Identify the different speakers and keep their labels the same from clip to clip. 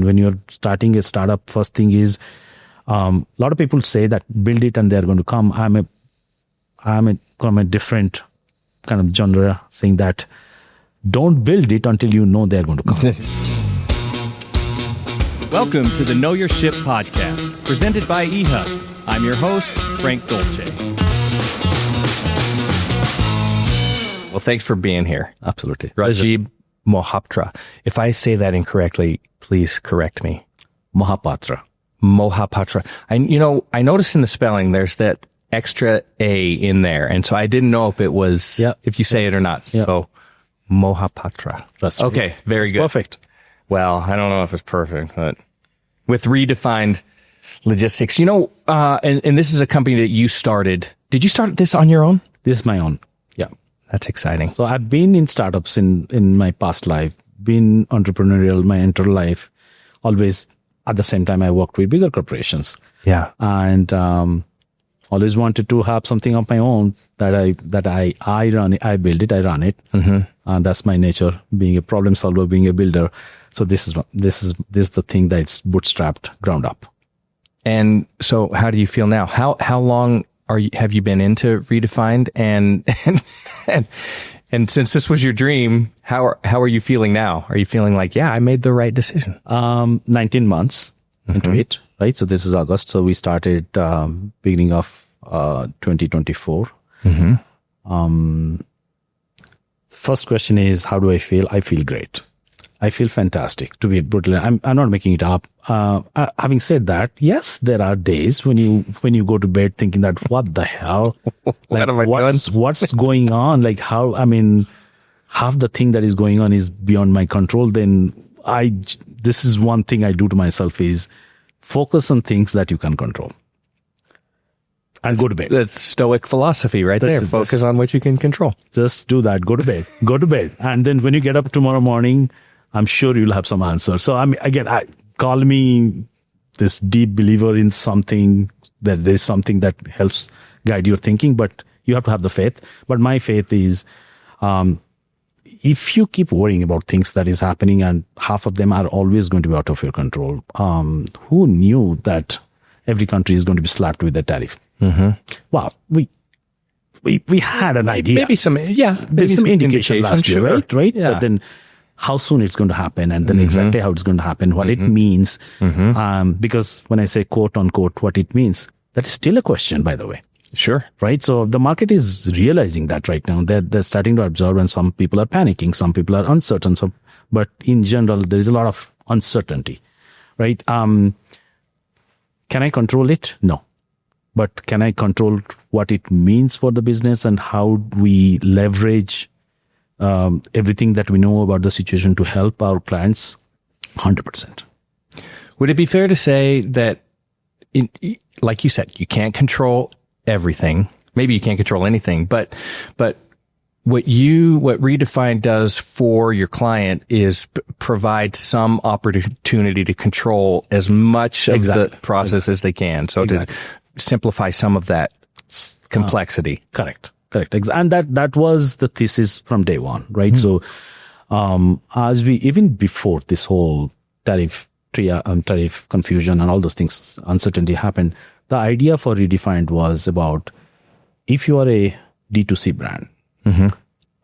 Speaker 1: when you're starting a startup, first thing is, a lot of people say that build it and they're going to come. I'm from a different kind of genre, saying that don't build it until you know they're going to come.
Speaker 2: Welcome to the Know Your Ship podcast, presented by eHub. I'm your host, Frank Dolce. Well, thanks for being here.
Speaker 1: Absolutely.
Speaker 2: Rajeeb Mohapatra. If I say that incorrectly, please correct me.
Speaker 1: Mohapatra.
Speaker 2: I noticed in the spelling there's that extra A in there, and so I didn't know if it was if you say it or not.
Speaker 1: Yep.
Speaker 2: So Mohapatra.
Speaker 1: That's
Speaker 2: okay.
Speaker 1: That's
Speaker 2: very good.
Speaker 1: Perfect.
Speaker 2: Well, I don't know if it's perfect, but with Redefined Logistics, and this is a company that you started. Did you start this on your own?
Speaker 1: This is my own. Yeah.
Speaker 2: That's exciting.
Speaker 1: So I've been in startups in my past life, been entrepreneurial my entire life. Always at the same time, I worked with bigger corporations.
Speaker 2: Yeah.
Speaker 1: And always wanted to have something of my own that I run it, I build it, I run it. Mm-hmm. That's my nature, being a problem solver, being a builder. So this is the thing that's bootstrapped, ground up.
Speaker 2: And so, how do you feel now? How long have you been into Redefined? And since this was your dream, how are you feeling now? Are you feeling like, I made the right decision?
Speaker 1: 19 months into it, right? So this is August. So we started beginning of 2024. Mm-hmm. First question is, how do I feel? I feel great. I feel fantastic, to be brutally. I'm not making it up. Having said that, yes, there are days when you go to bed thinking that, what the hell?
Speaker 2: What am I doing?
Speaker 1: What's going on? Like half the thing that is going on is beyond my control. Then this is one thing I do to myself is focus on things that you can control. And go to bed.
Speaker 2: That's Stoic philosophy right there. Focus on what you can control.
Speaker 1: Just do that. Go to bed. Go to bed. And then when you get up tomorrow morning, I'm sure you'll have some answer. So call me this deep believer in something, that there's something that helps guide your thinking, but you have to have the faith. But my faith is, if you keep worrying about things that is happening and half of them are always going to be out of your control, who knew that every country is going to be slapped with a tariff? Mm-hmm. Wow. We had an idea.
Speaker 2: Maybe some
Speaker 1: indication last year,
Speaker 2: sure.
Speaker 1: right?
Speaker 2: Yeah.
Speaker 1: But then how soon it's going to happen, and then exactly how it's going to happen, what it means. Because when I say quote unquote, what it means, that is still a question, by the way.
Speaker 2: Sure.
Speaker 1: Right. So the market is realizing that right now. They're starting to observe, and some people are panicking. Some people are uncertain. But in general, there is a lot of uncertainty, right? Can I control it? No. But can I control what it means for the business and how we leverage everything that we know about the situation to help our clients? 100%.
Speaker 2: Would it be fair to say that, like you said, you can't control everything? Maybe you can't control anything, but what Redefined does for your client is provide some opportunity to control as much of the process as they can. So to simplify some of that complexity.
Speaker 1: Correct. And that was the thesis from day one, right? Mm-hmm. So, even before this whole tariff confusion and all those things, uncertainty happened, the idea for Redefined was about, if you are a D2C brand,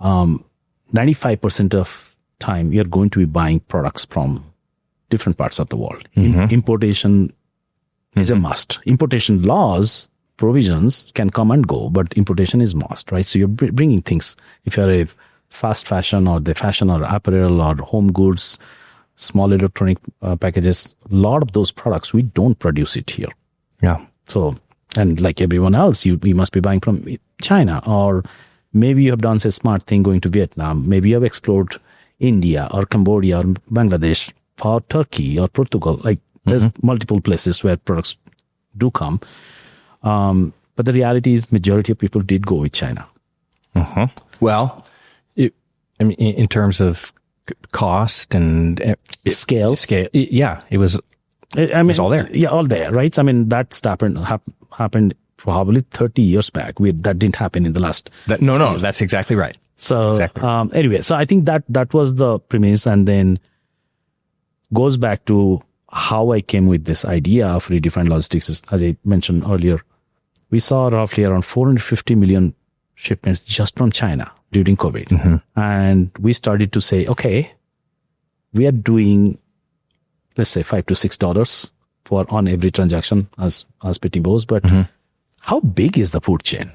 Speaker 1: 95% of time you're going to be buying products from different parts of the world. Importation is a must. Importation laws, provisions can come and go, but importation is must, right? So you're bringing things. If you're a fast fashion or the fashion or apparel or home goods, small electronic packages, a lot of those products, we don't produce it here.
Speaker 2: Yeah.
Speaker 1: So, and like everyone else, you must be buying from China, or maybe you have done a smart thing going to Vietnam. Maybe you have explored India or Cambodia or Bangladesh or Turkey or Portugal. Like there's multiple places where products do come. But the reality is majority of people did go with China.
Speaker 2: Well, in terms of cost and
Speaker 1: scale.
Speaker 2: It was all there.
Speaker 1: Yeah, all there, right? I mean, that's happened probably 30 years back. That didn't happen in the last.
Speaker 2: No, that's exactly right.
Speaker 1: So
Speaker 2: exactly.
Speaker 1: Anyway, so I think that was the premise, and then goes back to how I came with this idea of redefined logistics is, as I mentioned earlier, we saw roughly around 450 million shipments just from China during COVID. And we started to say, okay, we are doing, let's say $5 to $6 on every transaction as Pitney Bowes, but how big is the food chain?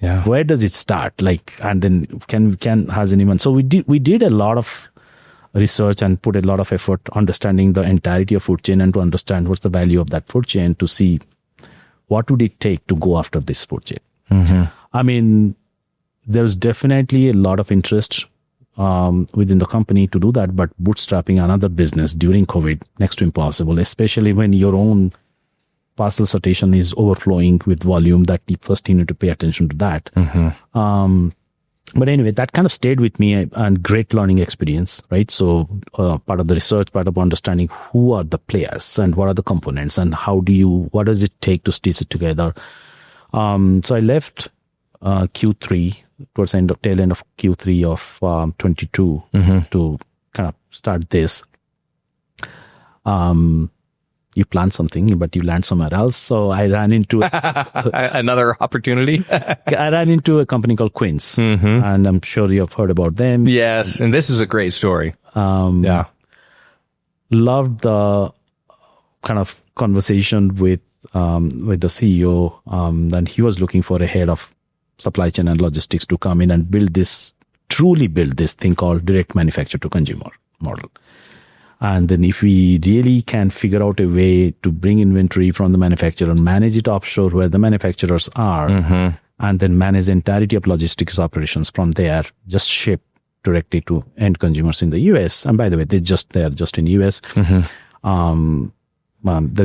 Speaker 2: Yeah.
Speaker 1: Where does it start? Like, and then has anyone? So we did a lot of research and put a lot of effort understanding the entirety of food chain and to understand what's the value of that food chain to see what would it take to go after this food chain. I mean, there's definitely a lot of interest within the company to do that, but bootstrapping another business during COVID next to impossible, especially when your own parcel sortation is overflowing with volume. That first you need to pay attention to that. But anyway, that kind of stayed with me and great learning experience, right? So part of the research, part of understanding who are the players and what are the components and what does it take to stitch it together. So I left Q3 towards the tail end of Q3 of 22 to kind of start this. You plan something, but you land somewhere else. So I ran into
Speaker 2: another opportunity.
Speaker 1: I ran into a company called Quince, and I'm sure you have heard about them.
Speaker 2: Yes, and this is a great story. Yeah,
Speaker 1: loved the kind of conversation with the CEO. And he was looking for a head of supply chain and logistics to come in and truly build this thing called direct manufacture to consumer model. And then if we really can figure out a way to bring inventory from the manufacturer and manage it offshore where the manufacturers are, and then manage the entirety of logistics operations from there, just ship directly to end consumers in the US. And by the way, they're just in US. There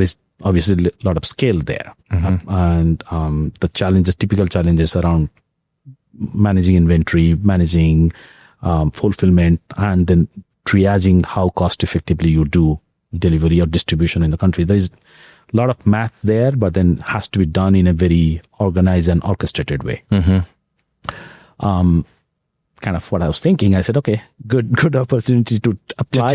Speaker 1: is obviously a lot of scale there. And the typical challenges around managing inventory, managing fulfillment, and then triaging how cost effectively you do delivery or distribution in the country. There is a lot of math there, but then has to be done in a very organized and orchestrated way. Kind of what I was thinking. I said, okay, good opportunity to apply.
Speaker 2: To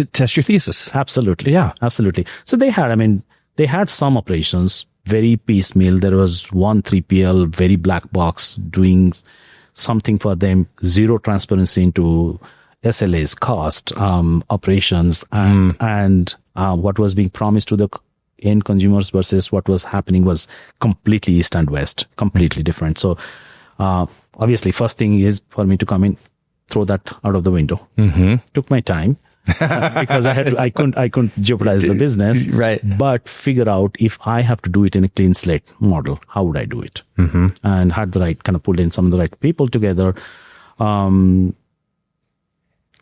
Speaker 2: test your thesis.
Speaker 1: Absolutely.
Speaker 2: Yeah.
Speaker 1: Absolutely. So they had some operations, very piecemeal. There was one 3PL, very black box, doing something for them, zero transparency into SLA's cost, operations, and what was being promised to the end consumers versus what was happening was completely east and west, completely different. So, obviously, first thing is for me to come in, throw that out of the window. Took my time because I couldn't jeopardize the business,
Speaker 2: right?
Speaker 1: But figure out if I have to do it in a clean slate model, how would I do it? And had the right kind of pulled in some of the right people together.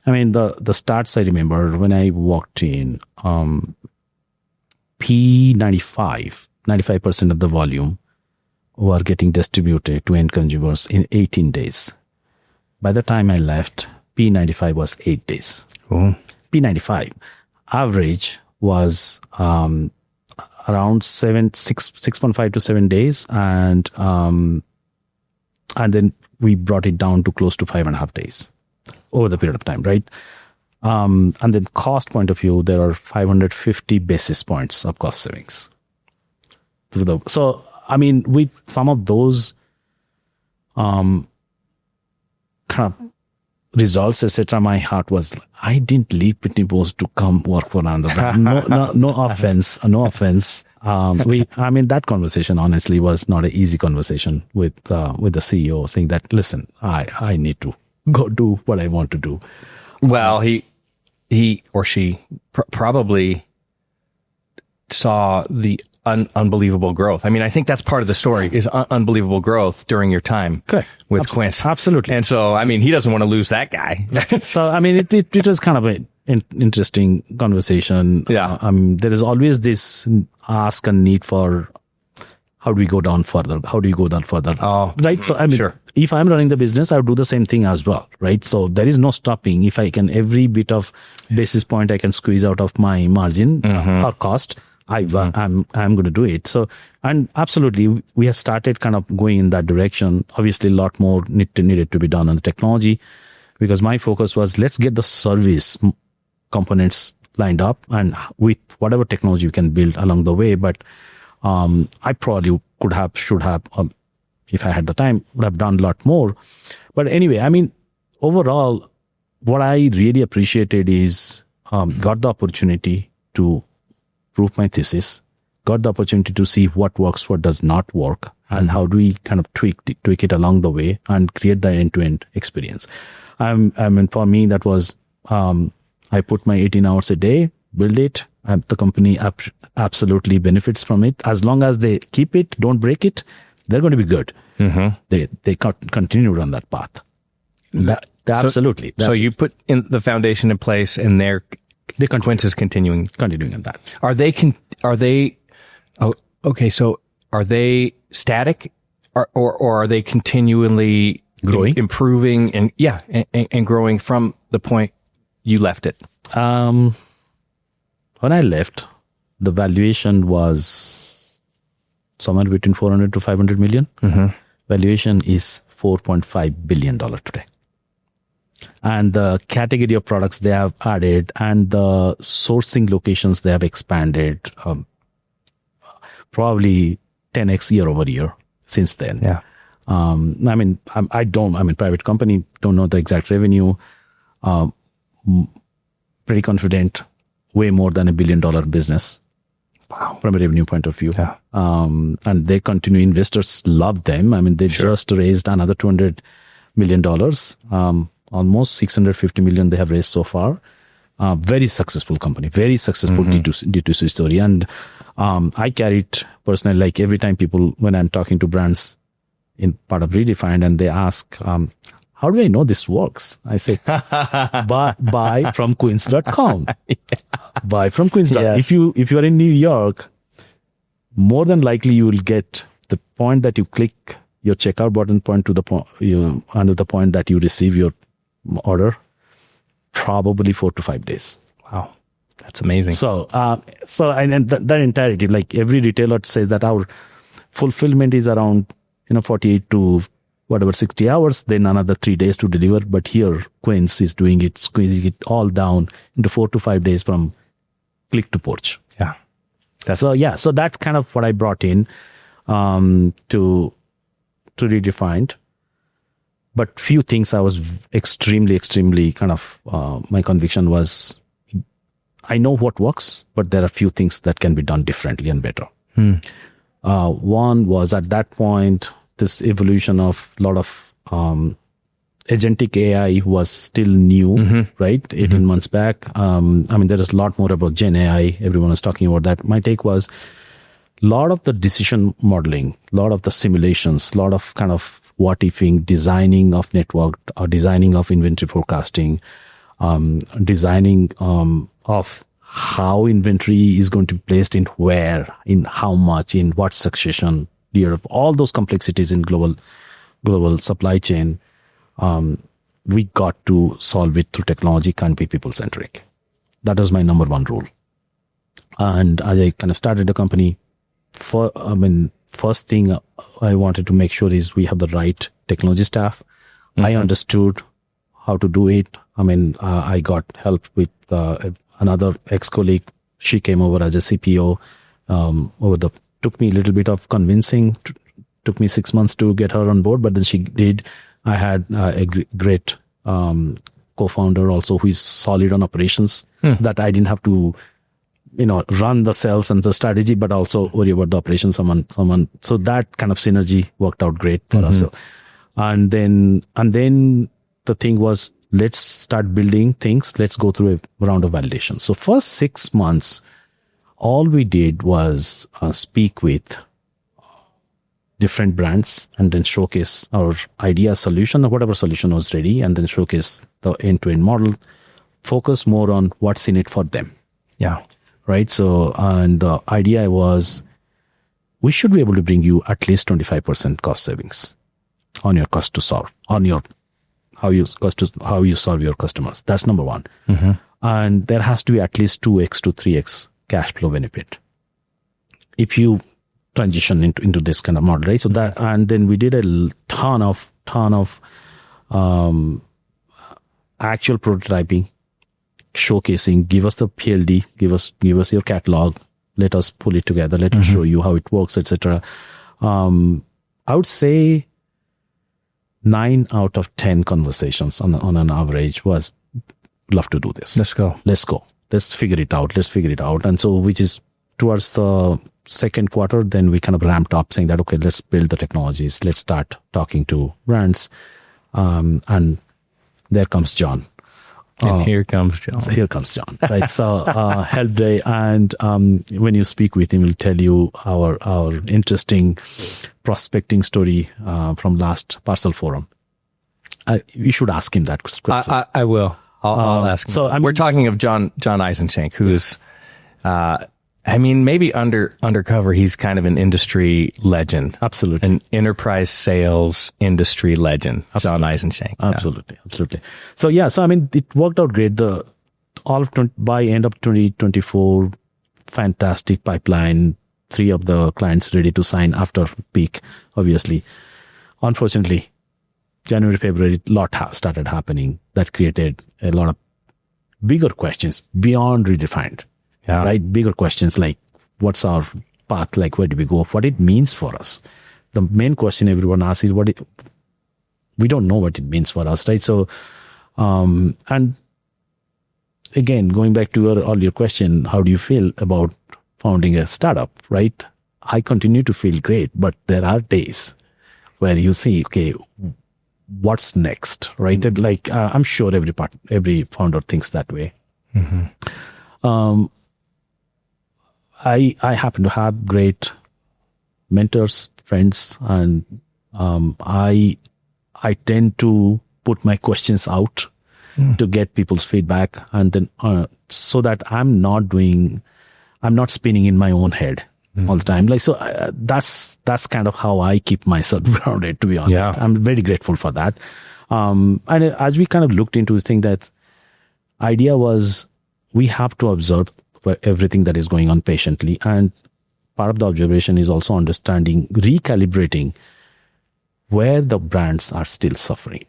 Speaker 1: I mean, the stats I remember when I walked in, P95, 95% of the volume were getting distributed to end consumers in 18 days. By the time I left, P95 was 8 days.
Speaker 2: Oh.
Speaker 1: P95 average was around 6.5 to 7 days, and then we brought it down to close to 5.5 days over the period of time, right? And then cost point of view, there are 550 basis points of cost savings. So, I mean, with some of those kind of results, etc., my heart was, I didn't leave Pitney Bowes to come work for another brand. No offense. That conversation honestly was not an easy conversation with the CEO, saying that, listen, I need to go do what I want to do.
Speaker 2: Well, he or she probably saw the unbelievable growth. I mean, I think that's part of the story is unbelievable growth during your time with Quince.
Speaker 1: Absolutely.
Speaker 2: And so, I mean, he doesn't want to lose that guy.
Speaker 1: So, I mean, it was kind of an interesting conversation.
Speaker 2: Yeah.
Speaker 1: There is always this ask and need for how do we go down further? How do you go down further?
Speaker 2: Oh,
Speaker 1: right. So, I mean,
Speaker 2: sure.
Speaker 1: If I'm running the business, I would do the same thing as well, right? So there is no stopping. If I can, every bit of basis point I can squeeze out of my margin or cost, I'm going to do it. So, and absolutely, we have started kind of going in that direction. Obviously, a lot more needed to be done on the technology, because my focus was let's get the service components lined up, and with whatever technology you can build along the way. But I probably should have, if I had the time, would have done a lot more. But anyway, I mean, overall, what I really appreciated is got the opportunity to prove my thesis, got the opportunity to see what works, what does not work, and how do we kind of tweak it along the way and create the end-to-end experience. I mean, for me, that was, I put my 18 hours a day, build it, and the company absolutely benefits from it. As long as they keep it, don't break it, they're going to be good. They continue on that path. Absolutely.
Speaker 2: So you put in the foundation in place, and Quince is continuing
Speaker 1: in that.
Speaker 2: Are they? Oh, okay. So are they static, or are they continually
Speaker 1: growing,
Speaker 2: improving, and growing from the point you left it?
Speaker 1: When I left, the valuation was somewhere between 400 to 500 million. Valuation is $4.5 billion today. And the category of products they have added and the sourcing locations they have expanded, probably 10x year over year since then.
Speaker 2: Yeah.
Speaker 1: I mean, private company, don't know the exact revenue. Pretty confident, way more than $1 billion business.
Speaker 2: Wow.
Speaker 1: From a revenue point of view.
Speaker 2: Yeah.
Speaker 1: And they continue. Investors love them. I mean, they just raised another $200 million. Almost 650 million they have raised so far. Very successful company, very successful D2C story. And I carry it personally, like every time when I'm talking to brands in part of Redefined and they ask, how do I know this works? I say, buy from quince.com. Buy from quince.com.
Speaker 2: Yes.
Speaker 1: If you are in New York, more than likely you will get the point that you click your checkout button point to the point, under the point that you receive your order, probably 4 to 5 days.
Speaker 2: Wow. That's amazing.
Speaker 1: So that entirety, like every retailer says that our fulfillment is around, 48 to 60 hours, then another 3 days to deliver. But here, Quince is doing it, squeezing it all down into 4 to 5 days from click to porch.
Speaker 2: Yeah.
Speaker 1: So that's kind of what I brought in, to Redefined. But few things I was extremely kind of, my conviction was, I know what works, but there are few things that can be done differently and better. One was at that point, this evolution of a lot of agentic AI was still new, right? 18 months back. There is a lot more about Gen AI. Everyone is talking about that. My take was a lot of the decision modeling, a lot of the simulations, a lot of kind of what-ifing, designing of network, or designing of inventory forecasting, designing of how inventory is going to be placed in where, in how much, in what succession, all those complexities in global supply chain. We got to solve it through technology, can't be people-centric. That was my number one rule. And as I kind of started the company, first thing I wanted to make sure is we have the right technology staff. I understood how to do it. I got help with another ex-colleague. She came over as a CPO. Took me a little bit of convincing. Took me 6 months to get her on board, but then she did. I had a great co-founder also who is solid on operations, that I didn't have to run the sales and the strategy, but also worry about the operations. Someone. So that kind of synergy worked out great for us. So, and then the thing was, let's start building things. Let's go through a round of validation. So first 6 months, all we did was speak with different brands and then showcase our idea solution or whatever solution was ready, and then showcase the end-to-end model, focus more on what's in it for them.
Speaker 2: Yeah.
Speaker 1: Right. So, and the idea was we should be able to bring you at least 25% cost savings on your cost to solve, on your how you solve your customers. That's number one. And there has to be at least 2x to 3x cash flow benefit if you transition into this kind of model, right? So that, and then we did a ton of actual prototyping showcasing, give us the PLD, give us your catalog, let us pull it together, let us show you how it works, etc. I would say 9 out of 10 conversations on an average was, love to do this.
Speaker 2: Let's go.
Speaker 1: Let's figure it out. And so, which is towards the second quarter, then we kind of ramped up saying that, okay, let's build the technologies. Let's start talking to brands. And there comes John.
Speaker 2: And here comes John.
Speaker 1: Right. So, Help Day. And when you speak with him, he'll tell you our interesting prospecting story from last Parcel Forum. You should ask him that question.
Speaker 2: I will. I'll ask him. So we're talking of John Eisenschenk, who's, maybe undercover, he's kind of an industry legend.
Speaker 1: Absolutely.
Speaker 2: An enterprise sales industry legend. Absolutely. John Eisenschenk.
Speaker 1: Absolutely. So it worked out great. By end of 2024, fantastic pipeline. 3 of the clients ready to sign after peak, obviously. Unfortunately, January, February, started happening. That created a lot of bigger questions beyond Redefined.
Speaker 2: Yeah.
Speaker 1: Right? Bigger questions like, what's our path? Like, where do we go? What it means for us? The main question everyone asks is, we don't know what it means for us, right? So, and again, going back to your earlier question, how do you feel about founding a startup, right? I continue to feel great, but there are days where you see, okay, what's next, right? And like, I'm sure every founder thinks that way. I happen to have great mentors, friends, and I tend to put my questions out to get people's feedback, and then so that I'm not spinning in my own head all the time. Like, so that's kind of how I keep myself grounded, to be honest.
Speaker 2: Yeah.
Speaker 1: I'm very grateful for that. And as we kind of looked into the thing, that idea was, we have to observe everything that is going on patiently. And part of the observation is also understanding, recalibrating where the brands are still suffering.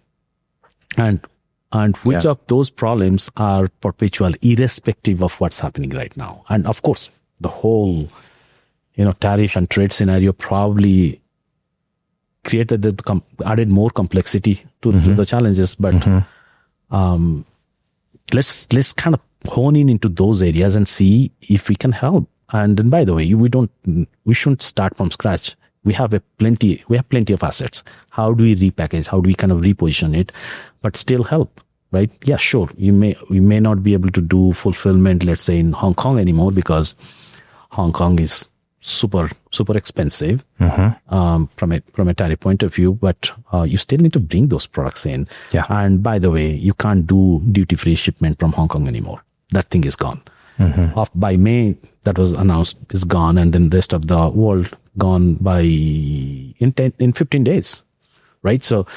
Speaker 1: And which of those problems are perpetual, irrespective of what's happening right now. And of course, the whole, tariff and trade scenario probably added more complexity to the challenges. But let's kind of hone into those areas and see if we can help. And then, by the way, we shouldn't start from scratch. We have plenty of assets. How do we repackage? How do we kind of reposition it, but still help? Right? Yeah, sure. We may not be able to do fulfillment, let's say, in Hong Kong anymore, because Hong Kong is super expensive from a tariff point of view. But you still need to bring those products in.
Speaker 2: Yeah.
Speaker 1: And by the way, you can't do duty-free shipment from Hong Kong anymore. That thing is gone. By May, that was announced, is gone, and then the rest of the world gone in 15 days, right? So,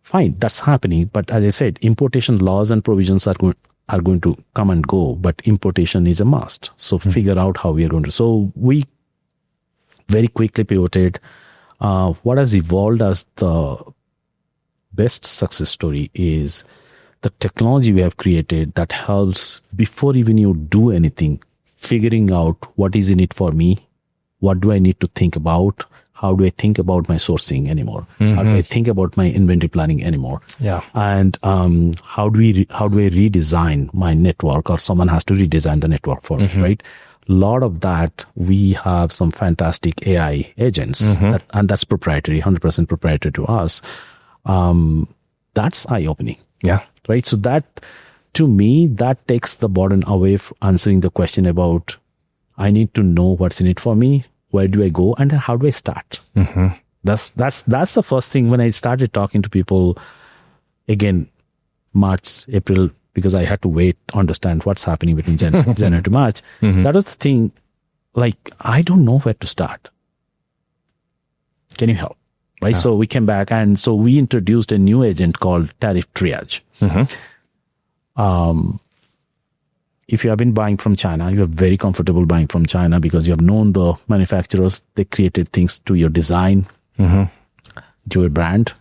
Speaker 1: fine, that's happening. But as I said, importation laws and provisions are going to come and go, but importation is a must. So figure out how we are going to. So we very quickly pivoted. What has evolved as the best success story is the technology we have created that helps, before even you do anything, figuring out what is in it for me, what do I need to think about, how do I think about my sourcing anymore, how do I think about my inventory planning anymore, and how do I redesign my network, or someone has to redesign the network for me, right? A lot of that, we have some fantastic AI agents, and that's proprietary, 100% proprietary to us. That's eye-opening.
Speaker 2: Yeah.
Speaker 1: Right. So that, to me, that takes the burden away from answering the question about, I need to know what's in it for me. Where do I go? And how do I start? That's the first thing when I started talking to people, again, March, April, because I had to wait to understand what's happening between January to March. That was the thing. Like, I don't know where to start. Can you help? Right. So we came back, and so we introduced a new agent called Tariff Triage. If you have been buying from China, you are very comfortable buying from China because you have known the manufacturers. They created things to your design, to your brand,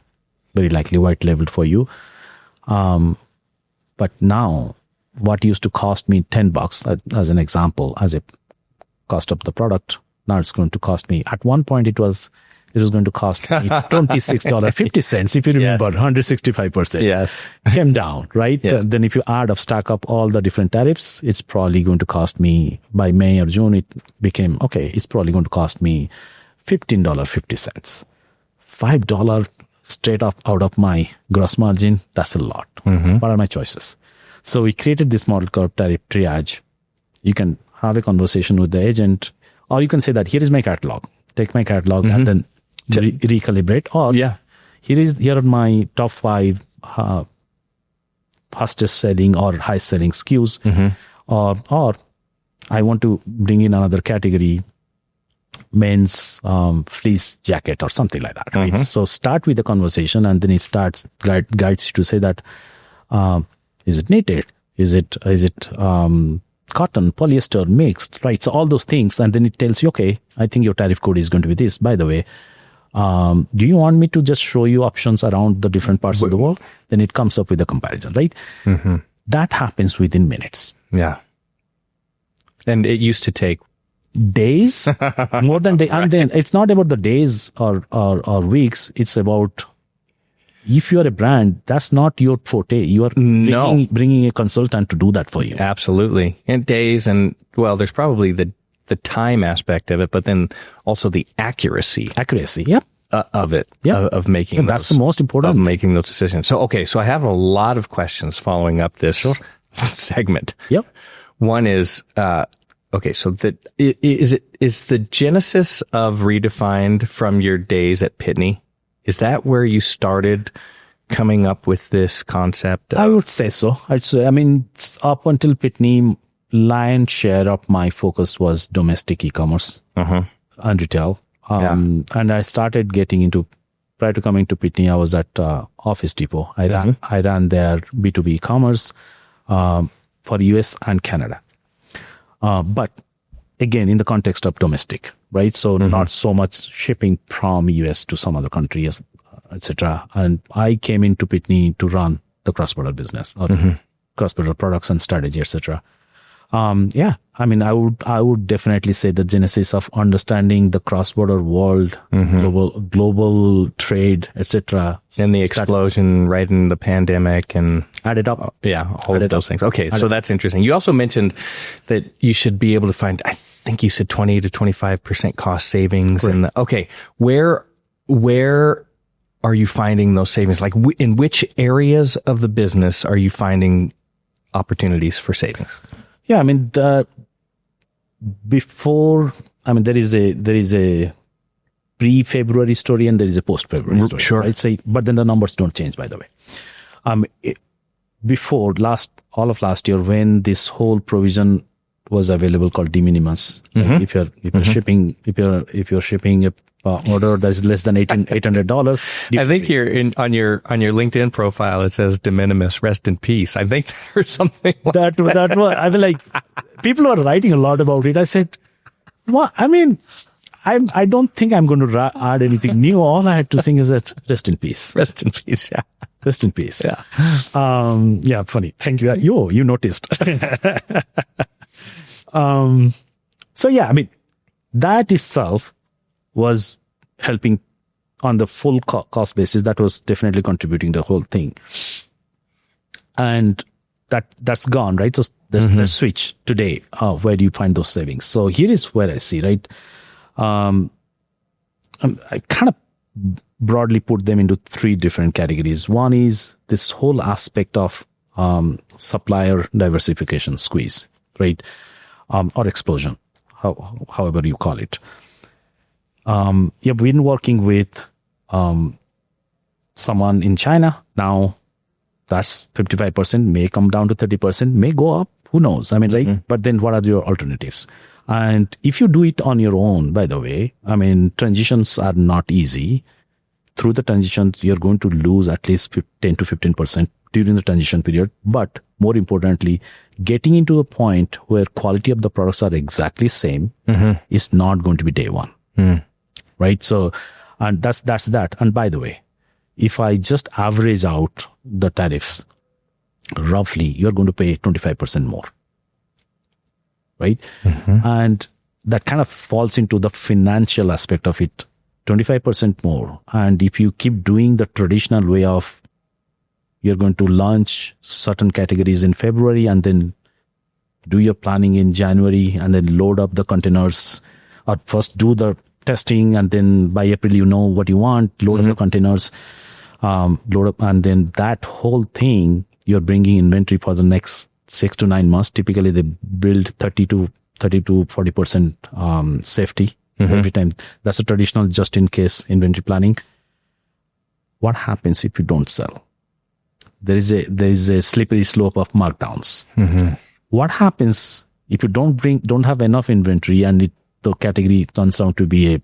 Speaker 1: very likely white labeled for you. But now what used to cost me $10 as an example, as a cost of the product, now it's going to cost me. At one point, it was going to cost me $26.50 if you remember, 165%.
Speaker 2: Yes,
Speaker 1: came down, right?
Speaker 2: Yeah.
Speaker 1: Then if you stack up all the different tariffs, it's probably going to cost me by May or June. It became it's probably going to cost me $15.50, $5 straight off out of my gross margin. That's a lot. What are my choices? So we created this model called tariff triage. You can have a conversation with the agent, or you can say that here is my catalog. Take my catalog and then recalibrate. Or here are my top 5 fastest selling or high selling SKUs. Or I want to bring in another category, men's fleece jacket or something like that. Right? So start with the conversation, and then it starts guides you to say that is it knitted? Is it cotton, polyester, mixed, right? So all those things, and then it tells you, okay, I think your tariff code is going to be this. By the way, do you want me to just show you options around the different parts of the world? Then it comes up with a comparison, right? That happens within minutes.
Speaker 2: Yeah. And it used to take
Speaker 1: days, more than days. And then it's not about the days or weeks. It's about, if you're a brand, that's not your forte. You are bringing a consultant to do that for you.
Speaker 2: Absolutely. And days, and well, there's probably the time aspect of it, but then also the accuracy.
Speaker 1: Yep.
Speaker 2: Of it, of making
Speaker 1: and that's the most important.
Speaker 2: Of making those decisions. So, okay, so I have a lot of questions following up this segment.
Speaker 1: Yep.
Speaker 2: One is, okay, so is the genesis of Redefined from your days at Pitney? Is that where you started coming up with this concept?
Speaker 1: I would say so. I mean, up until Pitney, lion's share of my focus was domestic e-commerce and retail. And I started getting into, prior to coming to Pitney, I was at Office Depot. I ran their B2B e-commerce for US and Canada. But again, in the context of domestic, right? So not so much shipping from US to some other countries, etc. And I came into Pitney to run the cross-border business or cross-border products and strategy, etc. I mean, I would definitely say the genesis of understanding the cross-border world, global trade, etc.
Speaker 2: And the explosion right in the pandemic and
Speaker 1: added up.
Speaker 2: All of those things. Okay, so that's interesting. You also mentioned that you should be able to find, I think you said 20 to 25% cost savings. Okay, where are you finding those savings? Like in which areas of the business are you finding opportunities for savings?
Speaker 1: Yeah, I mean, there is a pre-February story and there is a post-February story.
Speaker 2: Sure.
Speaker 1: Right? So, but then the numbers don't change, by the way. Before all of last year, when this whole provision was available called de minimis, like if you're shipping a order that is less than $800.
Speaker 2: I think here on your LinkedIn profile it says de minimis, rest in peace. I think there's something like
Speaker 1: that was. I mean, like, people were writing a lot about it. I said, "What? I mean, I don't think I'm going to add anything new. All I had to think is that rest in peace.
Speaker 2: Rest in peace. Yeah.
Speaker 1: Rest in peace.
Speaker 2: Yeah.
Speaker 1: Yeah. Funny. Thank you. You noticed. So yeah, I mean, that itself was helping on the full cost basis. That was definitely contributing the whole thing. And that's gone, right? So there's the switch today. Where do you find those savings? So here is where I see, right? I kind of broadly put them into 3 different categories. One is this whole aspect of supplier diversification squeeze, right? Or explosion, however you call it. You've been working with someone in China. Now that's 55%, may come down to 30%, may go up. Who knows? I mean, right? But then what are your alternatives? And if you do it on your own, by the way, I mean, transitions are not easy. Through the transitions, you're going to lose at least 10 to 15% during the transition period. But more importantly, getting into a point where quality of the products are exactly same is not going to be day one. Right? So, and that's that. And by the way, if I just average out the tariffs roughly you're going to pay 25% more. Right? And that kind of falls into the financial aspect of it. 25% more. And if you keep doing the traditional way of you're going to launch certain categories in February and then do your planning in January and then load up the containers, or first do the testing and then by April you know what you want, load up the containers, load up, and then that whole thing you're bringing inventory for the next 6 to 9 months. Typically they build 30 to 40% safety every time. That's a traditional just in case inventory planning. What happens if you don't sell? There is a slippery slope of markdowns. What happens if you don't have enough inventory and the category turns out to be a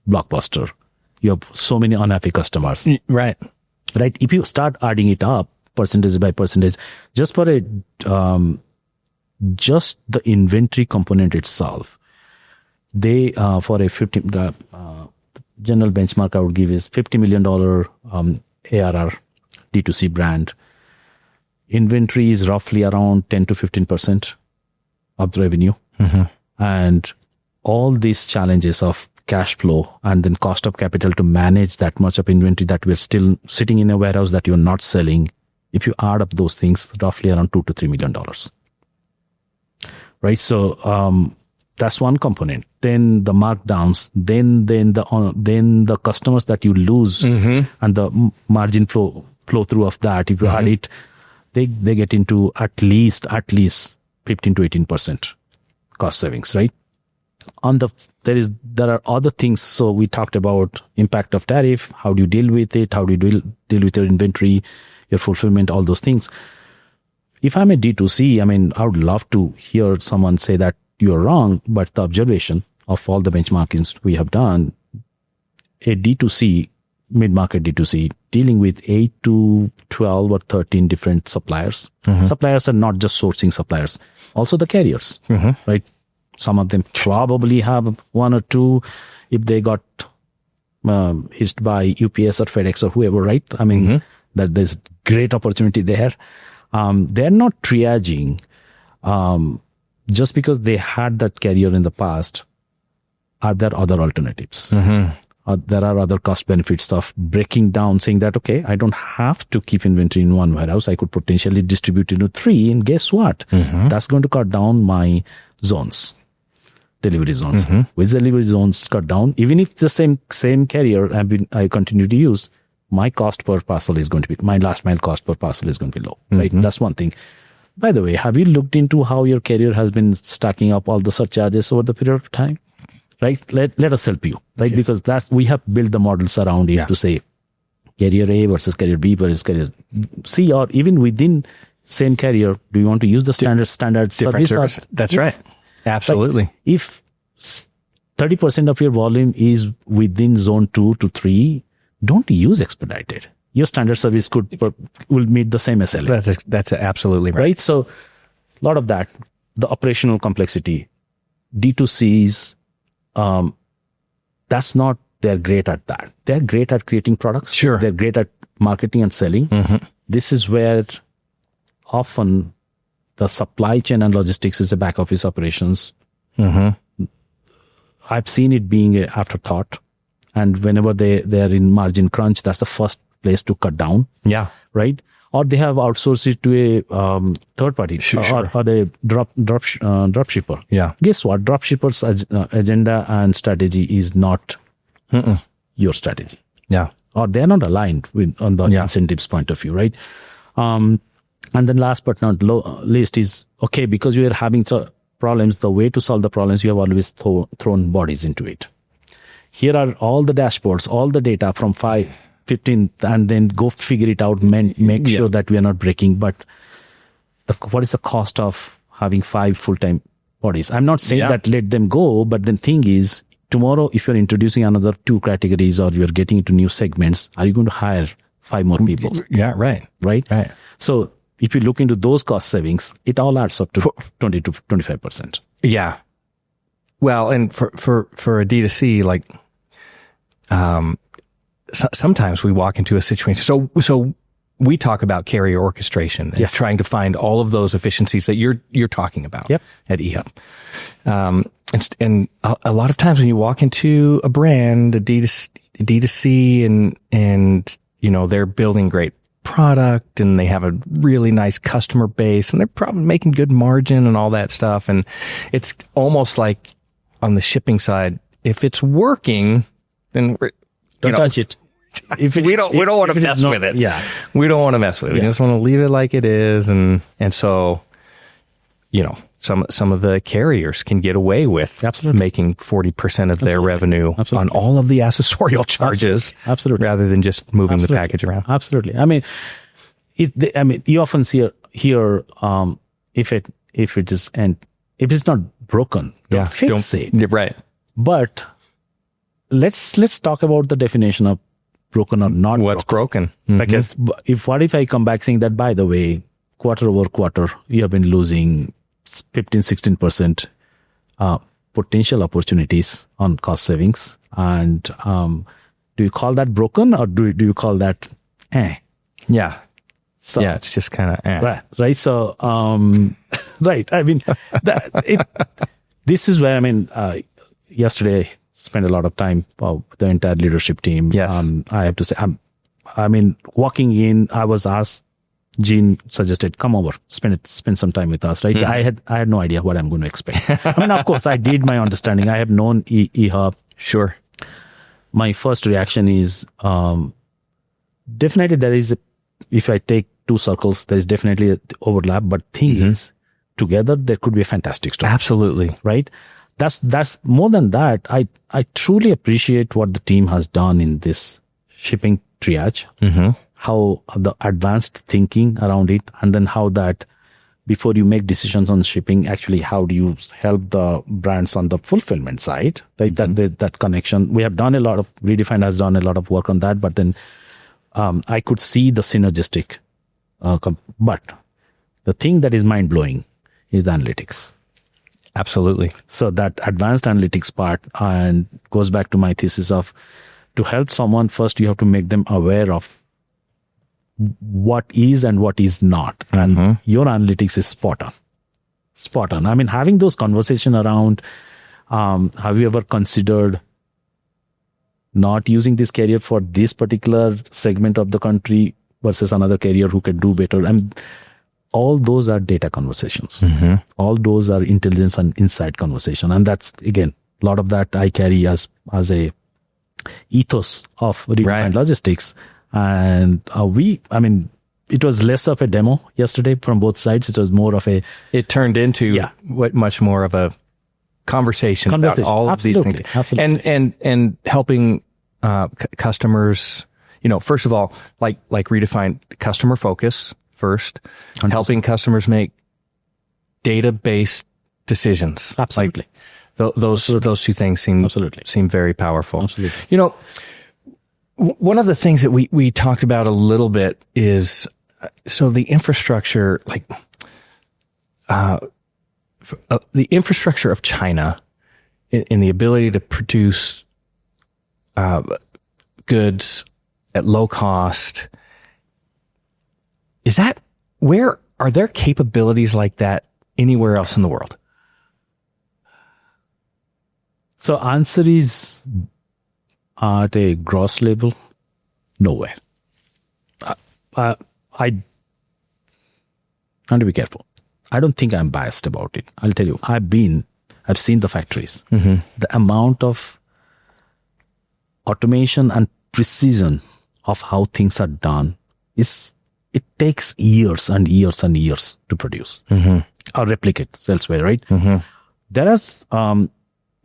Speaker 1: blockbuster? You have so many unhappy customers.
Speaker 2: Right.
Speaker 1: If you start adding it up percentage by percentage, just for just the inventory component itself, they for a general benchmark I would give is $50 million ARR D2C brand. Inventory is roughly around 10 to 15% of the revenue. And all these challenges of cash flow and then cost of capital to manage that much of inventory that we're still sitting in a warehouse that you're not selling, if you add up those things, roughly around $2 to $3 million. Right? So that's one component. Then the markdowns, then the customers that you lose and the margin flow through of that, if you add it, they get into at least 15 to 18% cost savings, right? There are other things. So we talked about impact of tariff. How do you deal with it? How do you deal with your inventory, your fulfillment, all those things? If I'm a D2C, I would love to hear someone say that you're wrong, but the observation of all the benchmarkings we have done, a D2C, mid-market D2C, dealing with 8 to 12 or 13 different suppliers. Suppliers are not just sourcing suppliers, also the carriers, right? Some of them probably have one or two if they got hit by UPS or FedEx or whoever, right? That there's great opportunity there. They're not triaging just because they had that carrier in the past. Are there other alternatives? There are other cost benefit stuff, breaking down, saying that, okay, I don't have to keep inventory in one warehouse. I could potentially distribute into 3. And guess what? That's going to cut down my zones, delivery zones. With delivery zones cut down, even if the same carrier I continue to use, my cost per parcel is going to be, my last mile cost per parcel is going to be low, right? That's one thing. By the way, have you looked into how your carrier has been stacking up all the surcharges over the period of time? Right? Let us help you, right? Because we have built the models around it to say carrier A versus carrier B versus carrier C, or even within same carrier, do you want to use the standard service?
Speaker 2: That's right. Absolutely.
Speaker 1: Like if 30% of your volume is within zone 2 to 3, don't use expedited. Your standard service will meet the same SLA.
Speaker 2: That's absolutely
Speaker 1: right. So a lot of that, the operational complexity, D2Cs, that's not, they're great at that. They're great at creating products.
Speaker 2: Sure.
Speaker 1: They're great at marketing and selling. This is where often the supply chain and logistics is a back office operations. I've seen it being an afterthought. And whenever they're in margin crunch, that's the first place to cut down.
Speaker 2: Yeah.
Speaker 1: Right. Or they have outsourced it to a third party or a drop shipper.
Speaker 2: Yeah.
Speaker 1: Guess what? Drop shipper's agenda and strategy is not your strategy.
Speaker 2: Yeah.
Speaker 1: Or they're not aligned on the incentives point of view, right? And then last but not least is, okay, because you are having problems, the way to solve the problems, you have always thrown bodies into it. Here are all the dashboards, all the data from 15, and then go figure it out, make sure that we are not breaking. But what is the cost of having 5 full-time bodies? I'm not saying that let them go, but the thing is, tomorrow, if you're introducing another 2 categories or you're getting into new segments, are you going to hire 5 more people?
Speaker 2: Yeah, right.
Speaker 1: Right? So if you look into those cost savings, it all adds up to 20 to 25%.
Speaker 2: Yeah. Well, and for a D2C, like, sometimes we walk into a situation. So we talk about carrier orchestration and trying to find all of those efficiencies that you're talking about at eHub. And a lot of times when you walk into a brand, a D2C, and they're building great product and they have a really nice customer base and they're probably making good margin and all that stuff. And it's almost like on the shipping side, if it's working, then
Speaker 1: don't touch it.
Speaker 2: We don't want to mess with it.
Speaker 1: Yeah.
Speaker 2: We don't want to mess with it. We just want to leave it like it is. And so, some of the carriers can get away with making 40% of their revenue on all of the accessorial charges.
Speaker 1: Absolutely.
Speaker 2: Rather than just moving the package around.
Speaker 1: Absolutely. I mean, you often hear, if it is, and if it's not broken, don't fix it.
Speaker 2: Right.
Speaker 1: But let's talk about the definition of broken or not
Speaker 2: What's broken?
Speaker 1: Because what if I come back saying that, by the way, quarter over quarter, you have been losing 15-16% potential opportunities on cost savings. And do you call that broken or do you call that
Speaker 2: Yeah.
Speaker 1: So,
Speaker 2: it's just kind of
Speaker 1: Right. So, right. I mean, this is where, yesterday spent a lot of time with the entire leadership team.
Speaker 2: Yes.
Speaker 1: I have to say, walking in, I was asked, Gene suggested, come over, spend some time with us, right? I had no idea what I'm going to expect. Of course, I did my understanding. I have known eHub.
Speaker 2: Sure.
Speaker 1: My first reaction is, definitely there is, if I take two circles, there is definitely an overlap, but thing is, together, there could be a fantastic story.
Speaker 2: Absolutely.
Speaker 1: Right? That's more than that. I truly appreciate what the team has done in this shipping triage. How the advanced thinking around it, and then how that before you make decisions on shipping, actually, how do you help the brands on the fulfillment side? Like that connection. We have done Redefined has done a lot of work on that, but then I could see the synergistic. But the thing that is mind blowing is the analytics.
Speaker 2: Absolutely.
Speaker 1: So that advanced analytics part, and goes back to my thesis of, to help someone, first you have to make them aware of what is and what is not. And your analytics is spot on. I mean, having those conversations around, have you ever considered not using this carrier for this particular segment of the country versus another carrier who can do better? And all those are data conversations. All those are intelligence and insight conversation. And that's, again, a lot of that I carry as a ethos of Redefined Logistics. And it was less of a demo yesterday from both sides. It was more of
Speaker 2: it turned into much more of a conversation about all of these things.
Speaker 1: Absolutely.
Speaker 2: And helping customers, first of all, like Redefined, customer focus first, helping customers make data-based decisions.
Speaker 1: Absolutely.
Speaker 2: Like those two things seem very powerful.
Speaker 1: Absolutely.
Speaker 2: One of the things that we talked about a little bit is, so the infrastructure, the infrastructure of China in the ability to produce goods at low cost. Where are there capabilities like that anywhere else in the world?
Speaker 1: So answer is, at a gross level, nowhere. I have to be careful. I don't think I'm biased about it. I'll tell you, I've seen the factories. The amount of automation and precision of how things are done it takes years and years and years to produce or replicate elsewhere, right? There are,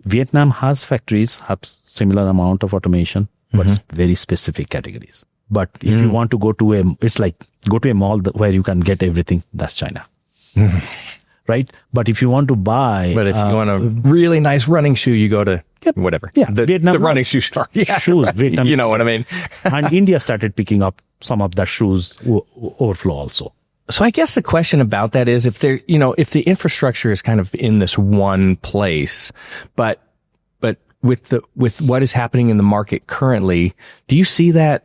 Speaker 1: Vietnam has factories, have similar amount of automation, but it's very specific categories. But if you want to go to it's like go to a mall where you can get everything, that's China. Right? But if you want to buy...
Speaker 2: But if you want a really nice running shoe, you go to whatever.
Speaker 1: Yeah,
Speaker 2: Vietnam, the running shoe store.
Speaker 1: Shoes. Vietnam.
Speaker 2: You know what I mean?
Speaker 1: And India started picking up some of that shoes overflow also.
Speaker 2: So I guess the question about that is if the infrastructure is kind of in this one place, but with what is happening in the market currently, do you see that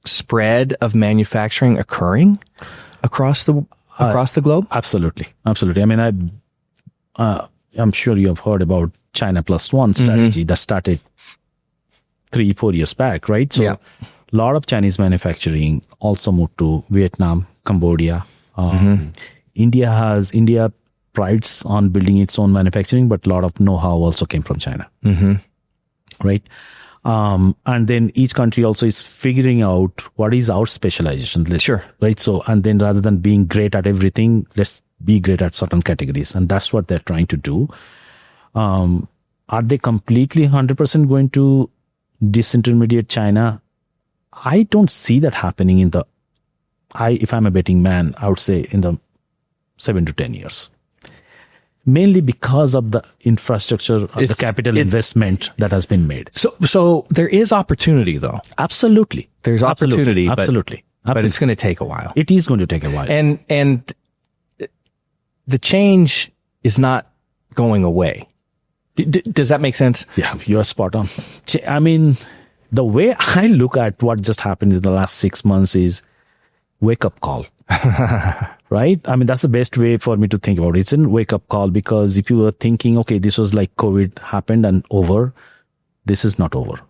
Speaker 2: spread of manufacturing occurring across the globe?
Speaker 1: Absolutely. I mean, I'm sure you have heard about China Plus One strategy that started 3-4 years back, right? So a lot of Chinese manufacturing also moved to Vietnam, Cambodia. India prides on building its own manufacturing, but a lot of know-how also came from China, right? And then each country also is figuring out what is our specialization list, right? So, and then rather than being great at everything, let's be great at certain categories. And that's what they're trying to do. Are they completely 100% going to disintermediate China? I don't see that happening if I'm a betting man, I would say in the 7 to 10 years. Mainly because of the infrastructure, the capital investment that has been made.
Speaker 2: So there is opportunity, though.
Speaker 1: Absolutely.
Speaker 2: There's opportunity.
Speaker 1: Absolutely.
Speaker 2: But it's going to take a while.
Speaker 1: It is going to take a while.
Speaker 2: And the change is not going away. Does that make sense?
Speaker 1: Yeah, you are spot on. I mean, the way I look at what just happened in the last 6 months is wake up call. Right? I mean, that's the best way for me to think about it. It's a wake up call, because if you were thinking, okay, this was like COVID happened and over, this is not over.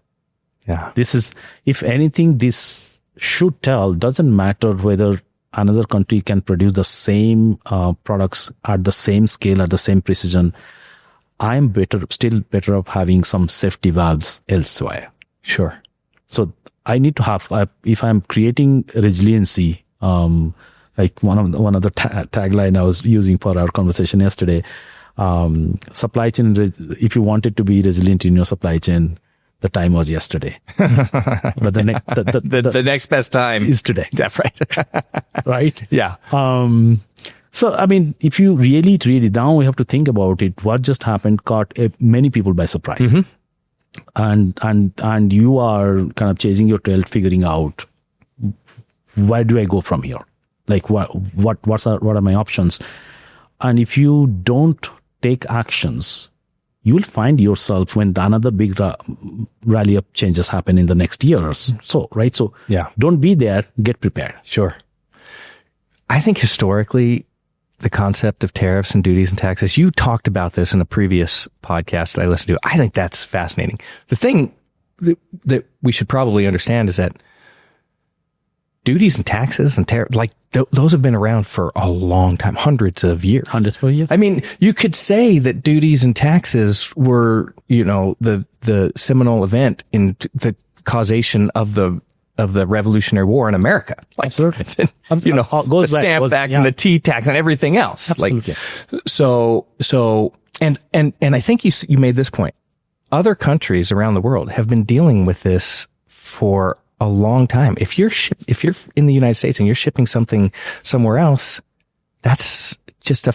Speaker 2: Yeah.
Speaker 1: This is, if anything, this should tell, doesn't matter whether another country can produce the same products at the same scale, at the same precision. I'm still better off having some safety valves elsewhere.
Speaker 2: Sure.
Speaker 1: So I need to have, if I'm creating resiliency, like one of the tagline I was using for our conversation yesterday, supply chain, if you wanted to be resilient in your supply chain, the time was yesterday. But the
Speaker 2: next best time
Speaker 1: is today.
Speaker 2: That's right.
Speaker 1: Right?
Speaker 2: Yeah.
Speaker 1: So, I mean, if you really read it down, we have to think about it. What just happened caught many people by surprise. And you are kind of chasing your tail, figuring out, where do I go from here? Like, what are my options? And if you don't take actions, you'll find yourself when another big rally up changes happen in the next years. So, right? So, don't be there, get prepared.
Speaker 2: Sure. I think historically, the concept of tariffs and duties and taxes, you talked about this in a previous podcast that I listened to. I think that's fascinating. The thing that we should probably understand is that duties and taxes and tariffs, like those have been around for a long time, hundreds of years. I mean, you could say that duties and taxes were, the seminal event in the causation of the Revolutionary War in America.
Speaker 1: Like, absolutely.
Speaker 2: The Stamp Act and the tea tax and everything else.
Speaker 1: Absolutely.
Speaker 2: And I think you made this point. Other countries around the world have been dealing with this for a long time. If you're in the United States and you're shipping something somewhere else, that's just a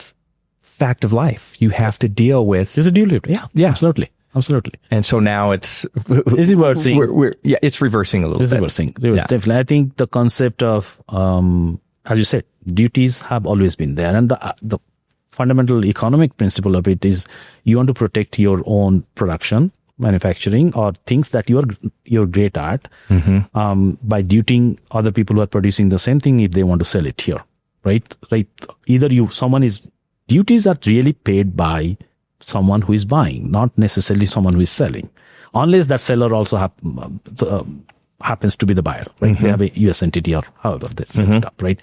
Speaker 2: fact of life. You have to deal with.
Speaker 1: There's a deal with it. Yeah. Absolutely.
Speaker 2: And so now it's
Speaker 1: reversing.
Speaker 2: It's reversing a little bit.
Speaker 1: Reversing. Definitely. I think the concept of, as you said, duties have always been there. And the fundamental economic principle of it is you want to protect your own production, manufacturing, or things that you're great at, by dutying other people who are producing the same thing if they want to sell it here. Right? Duties are really paid by someone who is buying, not necessarily someone who is selling, unless that seller also happens to be the buyer, right? They have a US entity or however they set it up, right?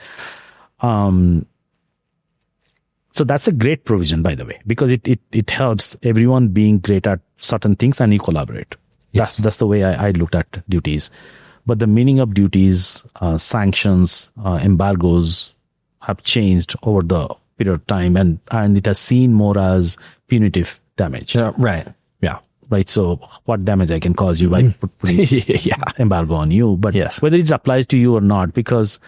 Speaker 1: So that's a great provision, by the way, because it helps everyone being great at certain things and you collaborate. Yes. That's the way I looked at duties. But the meaning of duties, sanctions, embargoes have changed over the period of time, and it has seen more as punitive damage.
Speaker 2: Right. Yeah.
Speaker 1: Right. So what damage I can cause you by putting embargo on you. But whether it applies to you or not, because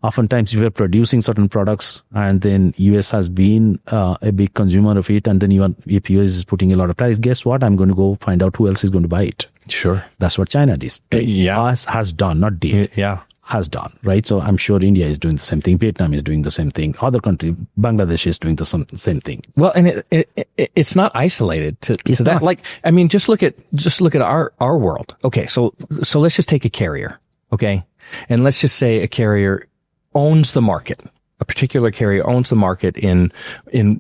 Speaker 1: oftentimes you are producing certain products and then US has been a big consumer of it. And then if US is putting a lot of price, guess what? I'm going to go find out who else is going to buy it. Sure. That's what China did. Has done, not did. Has done, right? So I'm sure India is doing the same thing. Vietnam is doing the same thing. Other countries, Bangladesh is doing the same thing.
Speaker 2: Well, and it's not isolated to that. Like, I mean, just look at our world. Okay. So let's just take a carrier. Okay. And let's just say a carrier owns the market. A particular carrier owns the market in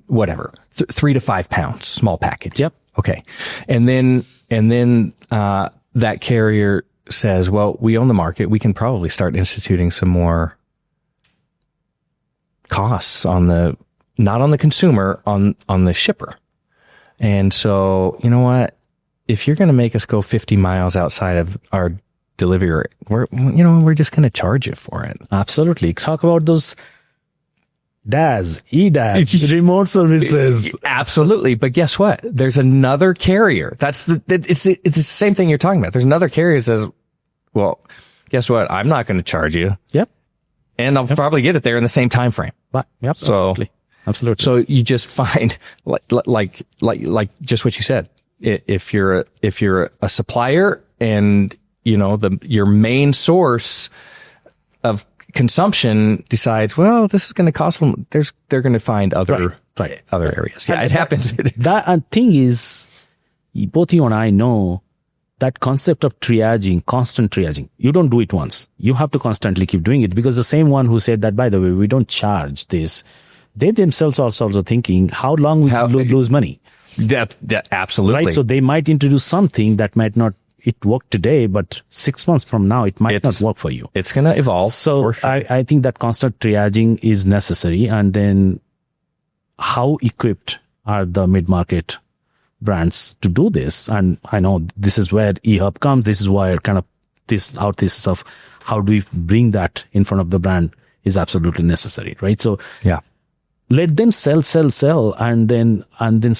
Speaker 2: whatever, 3 to 5 pounds, small package.
Speaker 1: Yep.
Speaker 2: Okay. And then, that carrier says, well, we own the market. We can probably start instituting some more costs not on the consumer, on the shipper. And so, you know what? If you're going to make us go 50 miles outside of our delivery, we're just going to charge you for it.
Speaker 1: Absolutely. Talk about those DAS, EDAS, remote services.
Speaker 2: Absolutely. But guess what? There's another carrier. It's the same thing you're talking about. There's another carrier that says, well, guess what? I'm not going to charge you.
Speaker 1: Yep.
Speaker 2: And I'll probably get it there in the same time frame.
Speaker 1: Yep.
Speaker 2: So,
Speaker 1: absolutely.
Speaker 2: So you just find like just what you said. If you're a supplier and your main source of consumption decides, well, this is going to cost them, they're going to find other areas. Yeah, it happens.
Speaker 1: That thing is, both you and I know that concept of triaging, constant triaging. You don't do it once. You have to constantly keep doing it, because the same one who said that, by the way, we don't charge this, they themselves are also thinking, how long we lose money?
Speaker 2: That absolutely.
Speaker 1: Right. So they might introduce something that might not, it worked today, but 6 months from now, it might not work for you.
Speaker 2: It's going to evolve.
Speaker 1: So sure. I think that constant triaging is necessary. And then how equipped are the mid-market brands to do this? And I know this is where eHub comes. This is where kind of our thesis of how do we bring that in front of the brand is absolutely necessary, right? So
Speaker 2: yeah,
Speaker 1: let them sell, and then let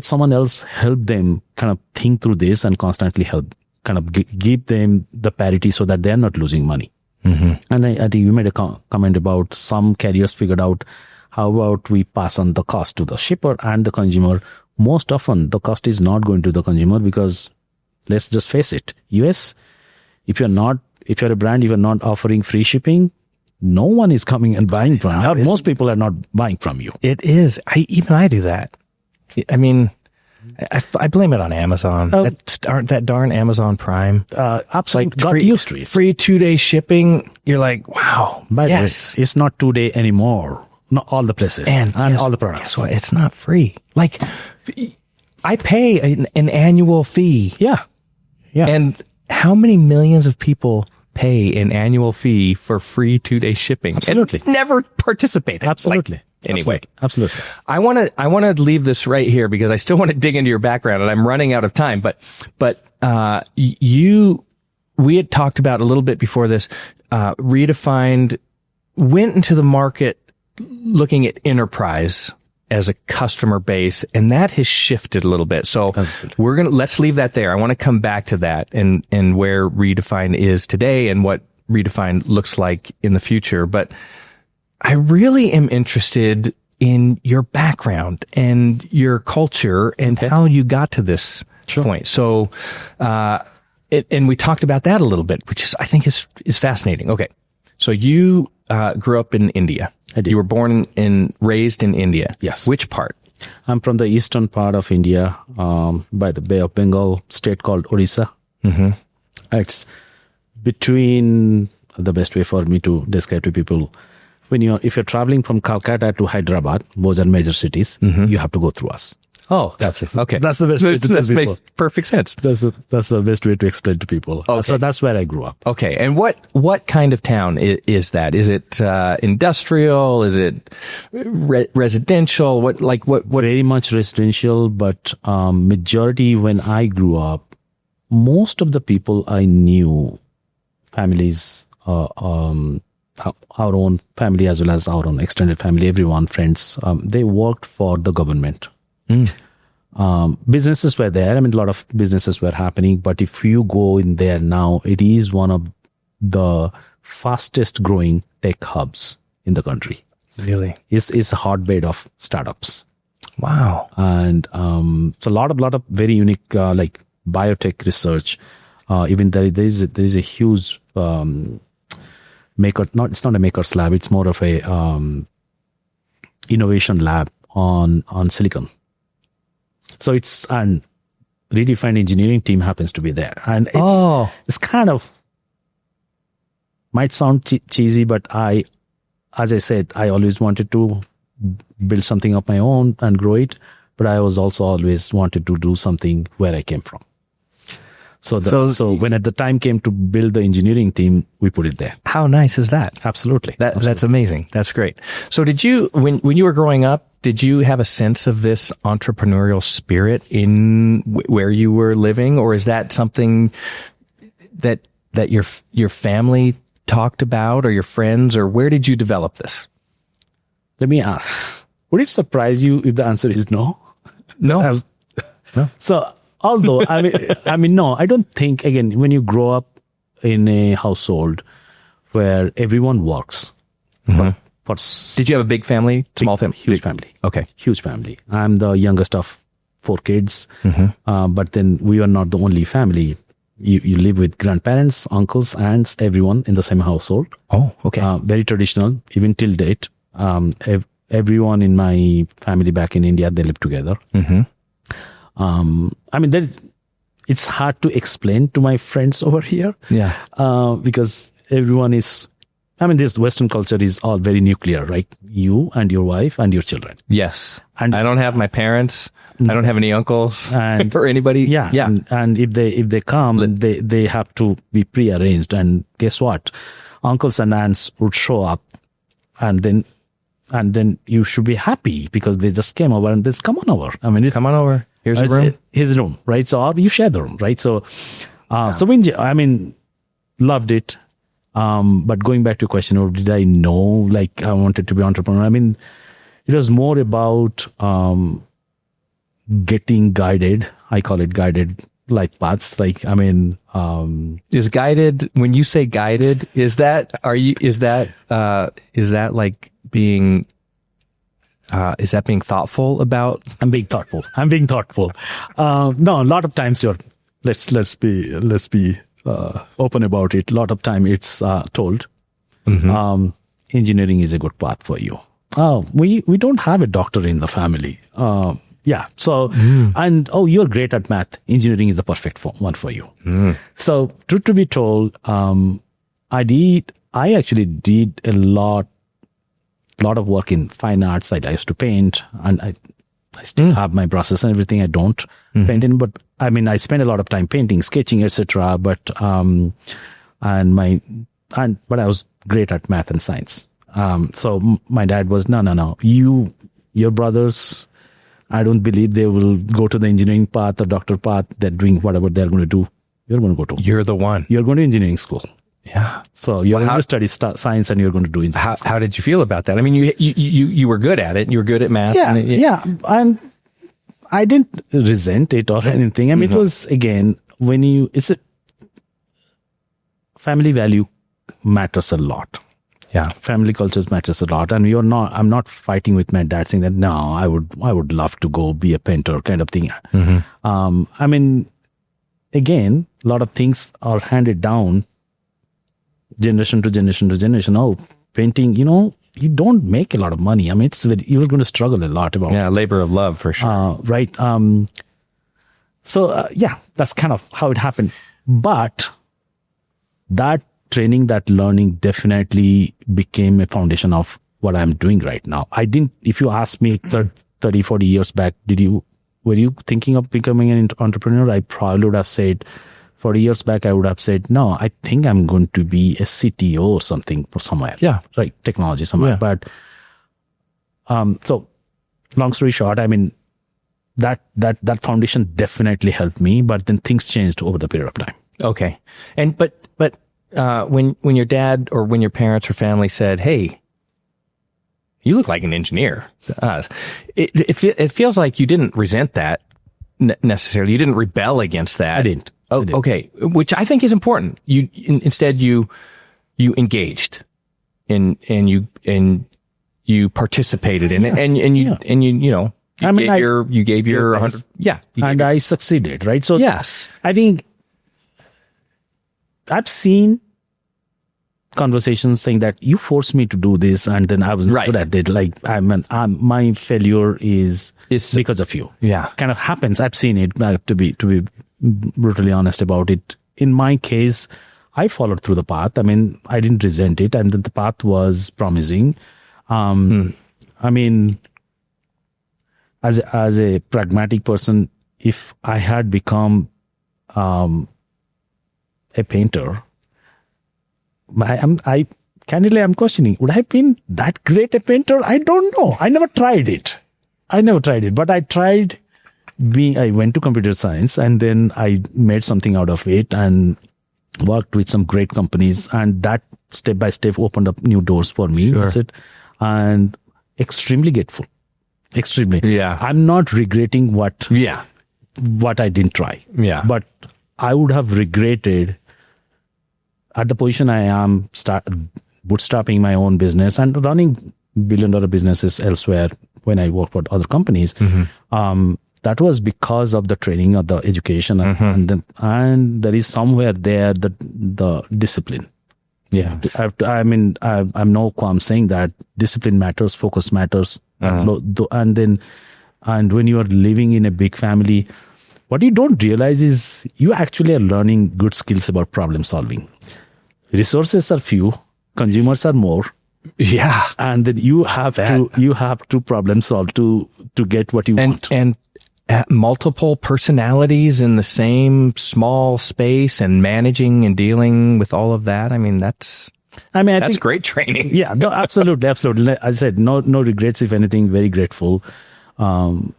Speaker 1: someone else help them kind of think through this and constantly help kind of give them the parity so that they're not losing money.
Speaker 2: Mm-hmm.
Speaker 1: And I think you made a comment about some carriers figured out, how about we pass on the cost to the shipper and the consumer? Most often the cost is not going to the consumer, because let's just face it, US, if you're a brand, you're not offering free shipping, no one is coming and buying from you. Most people are not buying from you.
Speaker 2: It is. I do that. I mean, I blame it on Amazon. That darn Amazon Prime.
Speaker 1: Absolutely. Got used to it.
Speaker 2: Free 2-day shipping. You're like, wow.
Speaker 1: But yes, it's not 2-day anymore. Not all the places and all the products.
Speaker 2: Guess what? It's not free. Like, I pay an annual fee.
Speaker 1: Yeah.
Speaker 2: And how many millions of people pay an annual fee for free 2-day shipping?
Speaker 1: Absolutely.
Speaker 2: And never participate.
Speaker 1: Absolutely.
Speaker 2: Anyway,
Speaker 1: absolutely.
Speaker 2: I want to leave this right here, because I still want to dig into your background, and I'm running out of time. But we had talked about a little bit before this. Redefined went into the market looking at enterprise as a customer base, and that has shifted a little bit. So let's leave that there. I want to come back to that and where Redefined is today and what Redefined looks like in the future. But I really am interested in your background and your culture and how you got to this point. So, and we talked about that a little bit, which I think is fascinating. Okay. So you, grew up in India.
Speaker 1: I did.
Speaker 2: You were born and raised in India.
Speaker 1: Yes.
Speaker 2: Which part?
Speaker 1: I'm from the eastern part of India, by the Bay of Bengal, state called Odisha.
Speaker 2: Mm-hmm.
Speaker 1: It's between, the best way for me to describe to people, if you're traveling from Calcutta to Hyderabad, those are major cities, you have to go through us.
Speaker 2: Oh, that's okay.
Speaker 1: That's the best way to
Speaker 2: that makes perfect sense.
Speaker 1: That's the best way to explain to people.
Speaker 2: Okay.
Speaker 1: So that's where I grew up.
Speaker 2: Okay. And what kind of town is that? Is it industrial? Is it residential? What?
Speaker 1: Very much residential, but majority when I grew up, most of the people I knew, families, our own family as well as our own extended family, everyone, friends, they worked for the government. Businesses were there. I mean, a lot of businesses were happening, but if you go in there now, it is one of the fastest growing tech hubs in the country.
Speaker 2: Really?
Speaker 1: It's a hotbed of startups.
Speaker 2: Wow.
Speaker 1: And so a lot of very unique like biotech research. Even there is a huge it's not a maker's lab, it's more of a innovation lab on silicon. So and Redefined engineering team happens to be there. And it's kind of Might sound cheesy, but as I said, I always wanted to build something of my own and grow it. But I was also always wanted to do something where I came from. So when at the time came to build the engineering team, we put it there.
Speaker 2: How nice is that?
Speaker 1: Absolutely.
Speaker 2: That's amazing. That's great. So did you, when you were growing up, did you have a sense of this entrepreneurial spirit in where you were living? Or is that something that your family talked about, or your friends, or where did you develop this?
Speaker 1: Let me ask, would it surprise you if the answer is no?
Speaker 2: No.
Speaker 1: No. So, although, no, I don't think, again, when you grow up in a household where everyone works,
Speaker 2: Did you have a big family? Small family?
Speaker 1: Huge family.
Speaker 2: Okay.
Speaker 1: Huge family. I'm the youngest of 4 kids, but then we are not the only family. You live with grandparents, uncles, aunts, everyone in the same household.
Speaker 2: Oh, okay.
Speaker 1: Very traditional, even till date. Everyone in my family back in India, they live together. It's hard to explain to my friends over here.
Speaker 2: Yeah.
Speaker 1: Because everyone is, this Western culture is all very nuclear, right? You and your wife and your children.
Speaker 2: Yes.
Speaker 1: And
Speaker 2: I don't have my parents. I don't have any uncles
Speaker 1: and
Speaker 2: or anybody.
Speaker 1: Yeah.
Speaker 2: Yeah.
Speaker 1: And if they come, they have to be prearranged. And guess what? Uncles and aunts would show up, and then you should be happy because they just came over and they come on over.
Speaker 2: Come on over. Here's the room.
Speaker 1: His room, right? So you share the room, right? So, loved it. But going back to your question, or did I know, I wanted to be entrepreneur? It was more about, getting guided. I call it guided life paths.
Speaker 2: Is guided, when you say guided, is that like being, is that being thoughtful about?
Speaker 1: I'm being thoughtful. No, a lot of times let's be open about it. A lot of time it's told, engineering is a good path for you. We don't have a doctor in the family. Yeah. So, and you're great at math. Engineering is the perfect one for you. So, truth to be told, I actually did a lot of work in fine arts. I used to paint, and I still have my brushes and everything. I don't paint in, but I spend a lot of time painting, sketching, etc. But but I was great at math and science. So my dad was, no, your brothers, I don't believe they will go to the engineering path or doctor path. They're doing whatever they're going to do. You're going to go to.
Speaker 2: You're the one.
Speaker 1: You're going to engineering school.
Speaker 2: Yeah.
Speaker 1: So you're going to study science, and you're going to do engineering.
Speaker 2: How did you feel about that? You were good at it. You were good at math.
Speaker 1: Yeah. And I didn't resent it or anything. It was, again, it's a family value matters a lot.
Speaker 2: Yeah. Family
Speaker 1: cultures matters a lot. And I'm not fighting with my dad saying that, no, I would love to go be a painter kind of thing. Again, a lot of things are handed down generation to generation to generation. Oh, painting, you don't make a lot of money. You're going to struggle a lot about.
Speaker 2: Yeah. Labor of love for sure.
Speaker 1: Right. That's kind of how it happened. But that training, that learning definitely became a foundation of what I'm doing right now. If you ask me 30, 40 years back, were you thinking of becoming an entrepreneur? I probably would have said, 40 years back, I would have said, no, I think I'm going to be a CTO or something somewhere.
Speaker 2: Yeah.
Speaker 1: Right. Technology somewhere. Yeah. But, so long story short, that foundation definitely helped me, but then things changed over the period of time.
Speaker 2: Okay. And, but, when your dad or when your parents or family said, hey, you look like an engineer to us, it feels like you didn't resent that necessarily. You didn't rebel against that.
Speaker 1: I didn't.
Speaker 2: Okay. Which I think is important. Instead you engaged and you participated in it and you gave your 100. Yeah.
Speaker 1: And I succeeded, right? So
Speaker 2: yes,
Speaker 1: I think I've seen conversations saying that you forced me to do this, and then I was not good at it. My failure is because of you.
Speaker 2: Yeah,
Speaker 1: kind of happens. I've seen it. To be brutally honest about it. In my case, I followed through the path. I mean, I didn't resent it, and the path was promising. I mean, as a pragmatic person, if I had become a painter, candidly, I'm questioning, would I have been that great a painter? I don't know. I never tried it. But I tried I went to computer science, and then I made something out of it and worked with some great companies, and that step by step opened up new doors for me.
Speaker 2: Sure.
Speaker 1: That's it. And extremely grateful. Extremely.
Speaker 2: Yeah.
Speaker 1: I'm not regretting what I didn't try.
Speaker 2: Yeah.
Speaker 1: But I would have regretted at the position I am, bootstrapping my own business and running billion-dollar businesses elsewhere when I work for other companies. That was because of the training or the education, and there is somewhere there the discipline.
Speaker 2: Yeah.
Speaker 1: I'm no qualm saying that discipline matters, focus matters, and when you are living in a big family, what you don't realize is you actually are learning good skills about problem solving. Resources are few, consumers are more.
Speaker 2: Yeah.
Speaker 1: And then you have to problem solve to get what you want.
Speaker 2: And multiple personalities in the same small space and managing and dealing with all of that. I mean, that's great training.
Speaker 1: Yeah, no, absolutely. As I said, no regrets, if anything, very grateful. And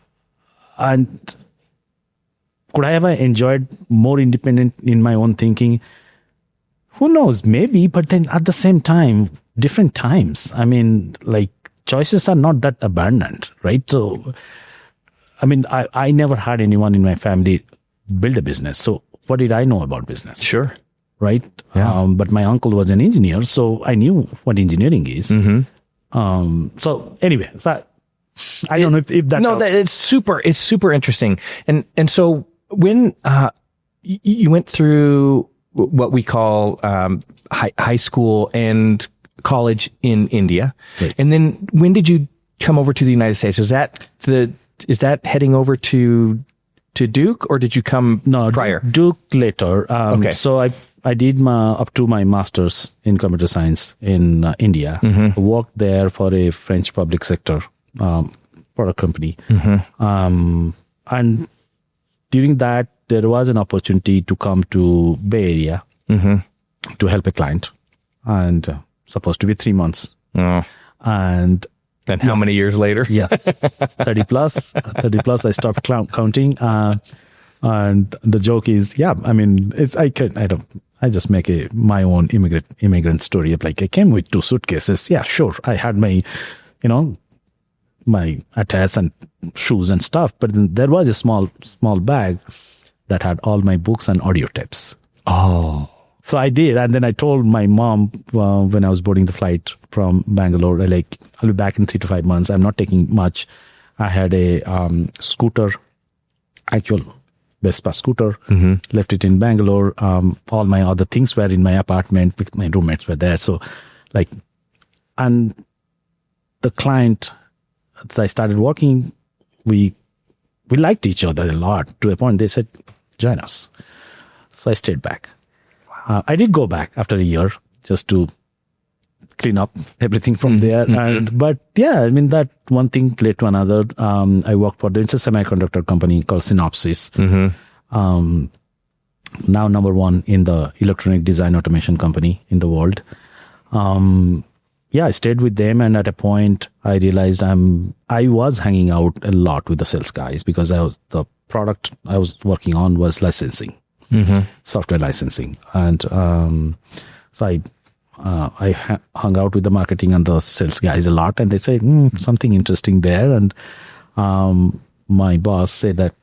Speaker 1: could I have enjoyed more independent in my own thinking? Who knows? Maybe, but then at the same time, different times. I mean, like, choices are not that abundant, right? So, I mean, I never had anyone in my family build a business. So what did I know about business?
Speaker 2: Sure.
Speaker 1: Right?
Speaker 2: Yeah.
Speaker 1: But my uncle was an engineer, so I knew what engineering is. So anyway, I don't know if that helps.
Speaker 2: It's super interesting. And so when you went through what we call high school and college in India,
Speaker 1: right.
Speaker 2: And then when did you come over to the United States? Is that heading over to Duke, or did you come prior?
Speaker 1: Duke later.
Speaker 2: Okay.
Speaker 1: So I did up to my master's in computer science in India. Worked there for a French public sector product company. And during that, there was an opportunity to come to Bay Area to help a client, and supposed to be 3 months. And
Speaker 2: how many years later?
Speaker 1: Yes, 30 plus. I stopped counting. And the joke is, I mean, I just make my own immigrant story. Like, I came with 2 suitcases. Yeah, sure. I had my attires and shoes and stuff, but then there was a small bag that had all my books and audio tapes.
Speaker 2: Oh.
Speaker 1: So I did, and then I told my mom when I was boarding the flight from Bangalore, I'll be back in 3 to 5 months. I'm not taking much. I had a scooter, actual Vespa scooter, left it in Bangalore. All my other things were in my apartment. My roommates were there. So, and the client, as I started working, we liked each other a lot, to a point they said, join us. So I stayed back. I did go back after a year just to clean up everything from there. But yeah, I mean, that one thing led to another. I worked for it's a semiconductor company called Synopsys. Now number 1 in the electronic design automation company in the world. I stayed with them, and at a point I realized I was hanging out a lot with the sales guys, because the product I was working on was licensing. Software licensing, and so I hung out with the marketing and the sales guys a lot, and they say something interesting there, and my boss said that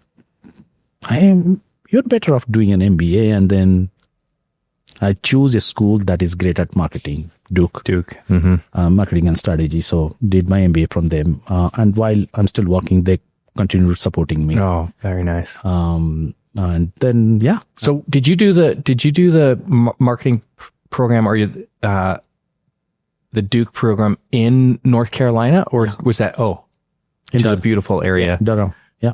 Speaker 1: you're better off doing an MBA, and then I choose a school that is great at marketing, Duke, marketing and strategy. So did my MBA from them, and while I'm still working, they continued supporting me.
Speaker 2: Oh, very nice.
Speaker 1: And then,
Speaker 2: So did you do the marketing program, or the Duke program in North Carolina, or was that, which is a beautiful area?
Speaker 1: Durham. Yeah.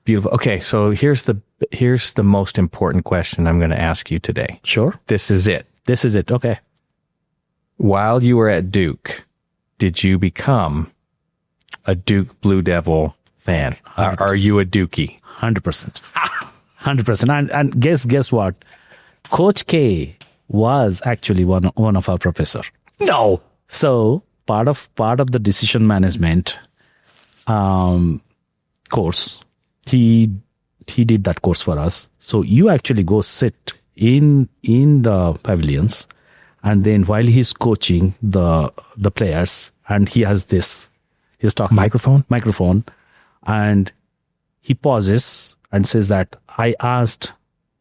Speaker 2: Beautiful. Okay. So here's the most important question I'm going to ask you today.
Speaker 1: Sure.
Speaker 2: This is it.
Speaker 1: this is it. Okay.
Speaker 2: While you were at Duke, did you become a Duke Blue Devil fan? Are you a Dookie?
Speaker 1: 100%. 100%. And guess what? Coach K was actually one of our professor.
Speaker 2: No.
Speaker 1: So part of the decision management course, he did that course for us. So you actually go sit in the pavilions, and then while he's coaching the players, and he's talking microphone, and he pauses and says that I asked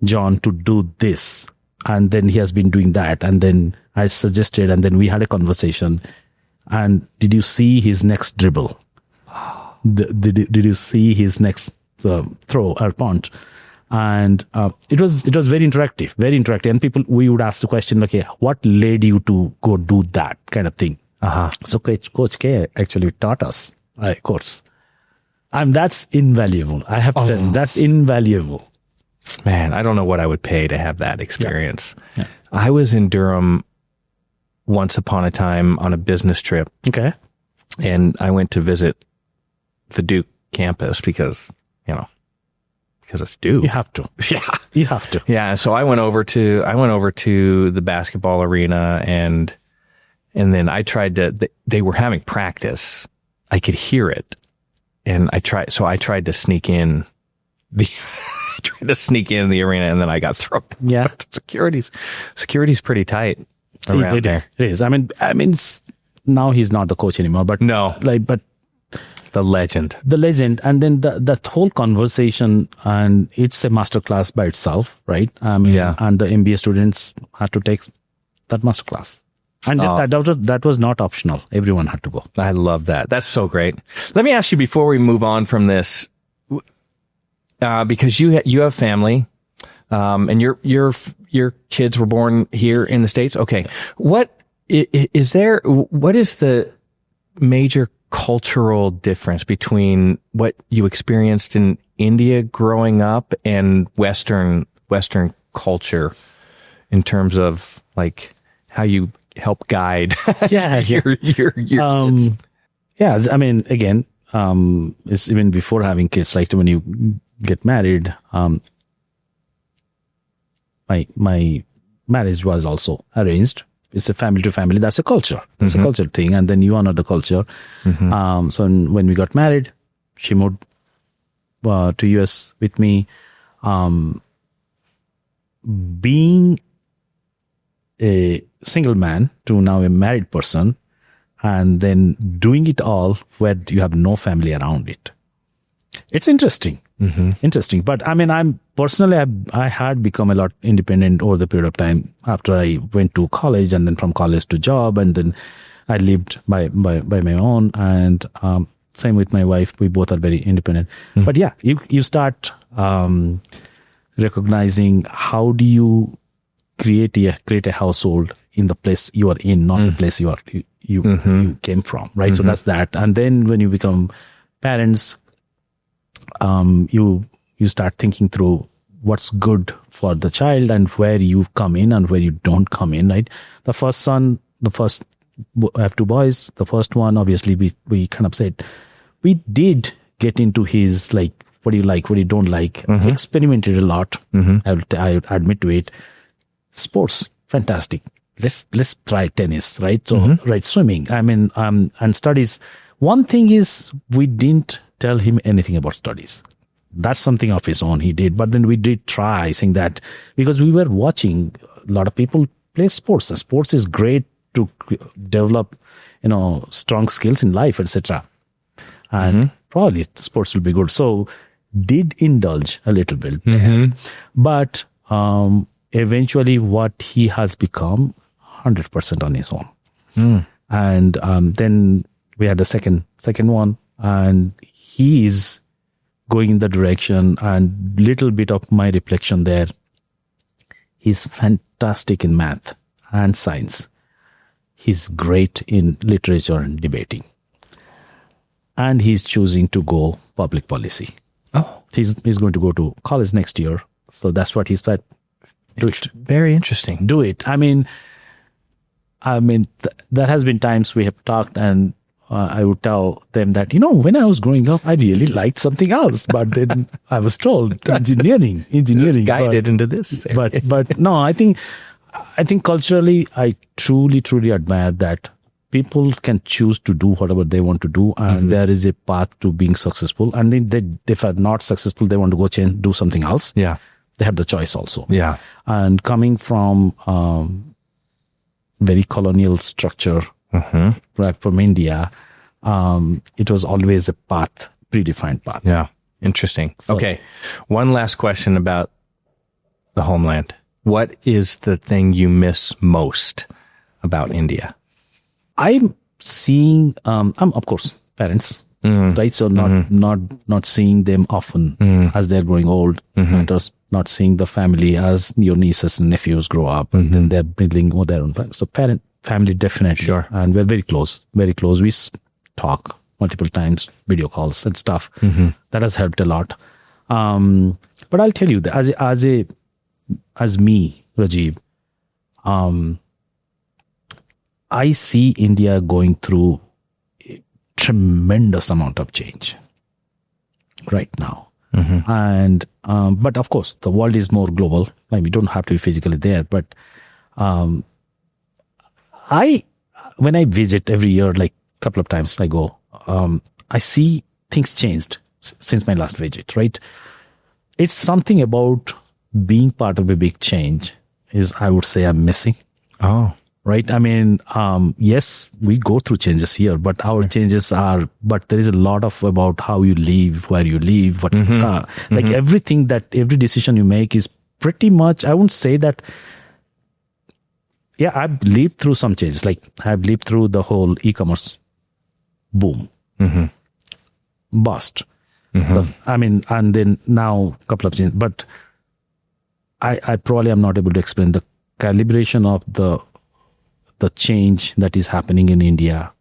Speaker 1: John to do this, and then he has been doing that, and then I suggested, and then we had a conversation. And did you see his next dribble? Did you see his next throw or punch? And it was very interactive. And we would ask the question, okay, what led you to go do that kind of thing? So Coach K actually taught us a course. And that's invaluable. I have to tell you, that's invaluable.
Speaker 2: Man, I don't know what I would pay to have that experience.
Speaker 1: Yeah.
Speaker 2: I was in Durham once upon a time on a business trip.
Speaker 1: Okay.
Speaker 2: And I went to visit the Duke campus because it's Duke.
Speaker 1: You have to.
Speaker 2: Yeah.
Speaker 1: You have to.
Speaker 2: Yeah. So I went over to the basketball arena and then I tried they were having practice. I could hear it. And I tried to sneak in the arena, and then I got thrown.
Speaker 1: Yeah.
Speaker 2: Security's pretty tight around there.
Speaker 1: It is. I mean, now he's not the coach anymore, but
Speaker 2: no,
Speaker 1: but
Speaker 2: the legend,
Speaker 1: and then that whole conversation, and it's a masterclass by itself, right? And the MBA students had to take that masterclass. And that was not optional. Everyone had to go.
Speaker 2: I love that. That's so great. Let me ask you before we move on from this, because you have family, and your kids were born here in the States. Okay. What is the major cultural difference between what you experienced in India growing up and Western culture in terms of like how you help guide your kids?
Speaker 1: Yeah, I mean, again, it's even before having kids, like when you get married, my marriage was also arranged. It's a family to family. That's a culture. That's a culture thing. And then you honor the culture. So when we got married, she moved to US with me. Being a single man to now a married person, and then doing it all where you have no family around it. It's interesting. Interesting. But I mean, I had become a lot independent over the period of time after I went to college, and then from college to job, and then I lived by my own, and same with my wife. We both are very independent. But yeah, you start recognizing how do you create a household in the place you are in, not the place you came from, right? So that's that. And then when you become parents, you start thinking through what's good for the child and where you come in and where you don't come in, right? I have two boys. The first one, obviously, we kind of said, we did get into his, like, what do you like, what do you don't like, experimented a lot. I would admit to it. Sports, fantastic. Let's try tennis, right? So, right, swimming. I mean, and studies. One thing is, we didn't tell him anything about studies. That's something of his own he did. But then we did try saying that, because we were watching a lot of people play sports, and sports is great to develop, strong skills in life, etc. And probably sports will be good. So did indulge a little bit there. But eventually what he has become 100% on his own. And then we had the second one, and he is going in the direction, and little bit of my reflection there. He's fantastic in math and science. He's great in literature and debating. And he's choosing to go public policy. Oh. He's going to go to college next year. So that's what he's Do it.
Speaker 2: Very interesting.
Speaker 1: Do it. There has been times we have talked and I would tell them that, when I was growing up, I really liked something else, but then I was told engineering,
Speaker 2: Guided into this.
Speaker 1: but no, I think culturally, I truly admire that people can choose to do whatever they want to do, and there is a path to being successful. And then if they're not successful, they want to go do something else.
Speaker 2: Yeah.
Speaker 1: They have the choice also.
Speaker 2: Yeah.
Speaker 1: And coming from very colonial structure, right, from India, it was always a path, predefined path.
Speaker 2: Yeah. Interesting. Okay. One last question about the homeland. What is the thing you miss most about India?
Speaker 1: I'm seeing, of course, parents, right? So not seeing them often as they're growing old, matters. Not seeing the family as your nieces and nephews grow up, and then they're building their own plans. So family definitely.
Speaker 2: Sure.
Speaker 1: And we're very close. We talk multiple times, video calls and stuff. That has helped a lot. But I'll tell you that as me, Rajeeb, I see India going through a tremendous amount of change right now. And, but of course, the world is more global. We don't have to be physically there, but, when I visit every year, like a couple of times I go, I see things changed since my last visit, right? It's something about being part of a big change is, I would say, I'm missing.
Speaker 2: Oh.
Speaker 1: Right. Yes, we go through changes here, but our changes but there is a lot about how you live, where you live, what, like every decision you make is pretty much, I wouldn't say that. Yeah, I've lived through some changes. Like I've lived through the whole e-commerce boom, bust. And then now a couple of changes, but I probably am not able to explain the calibration of the change that is happening in India.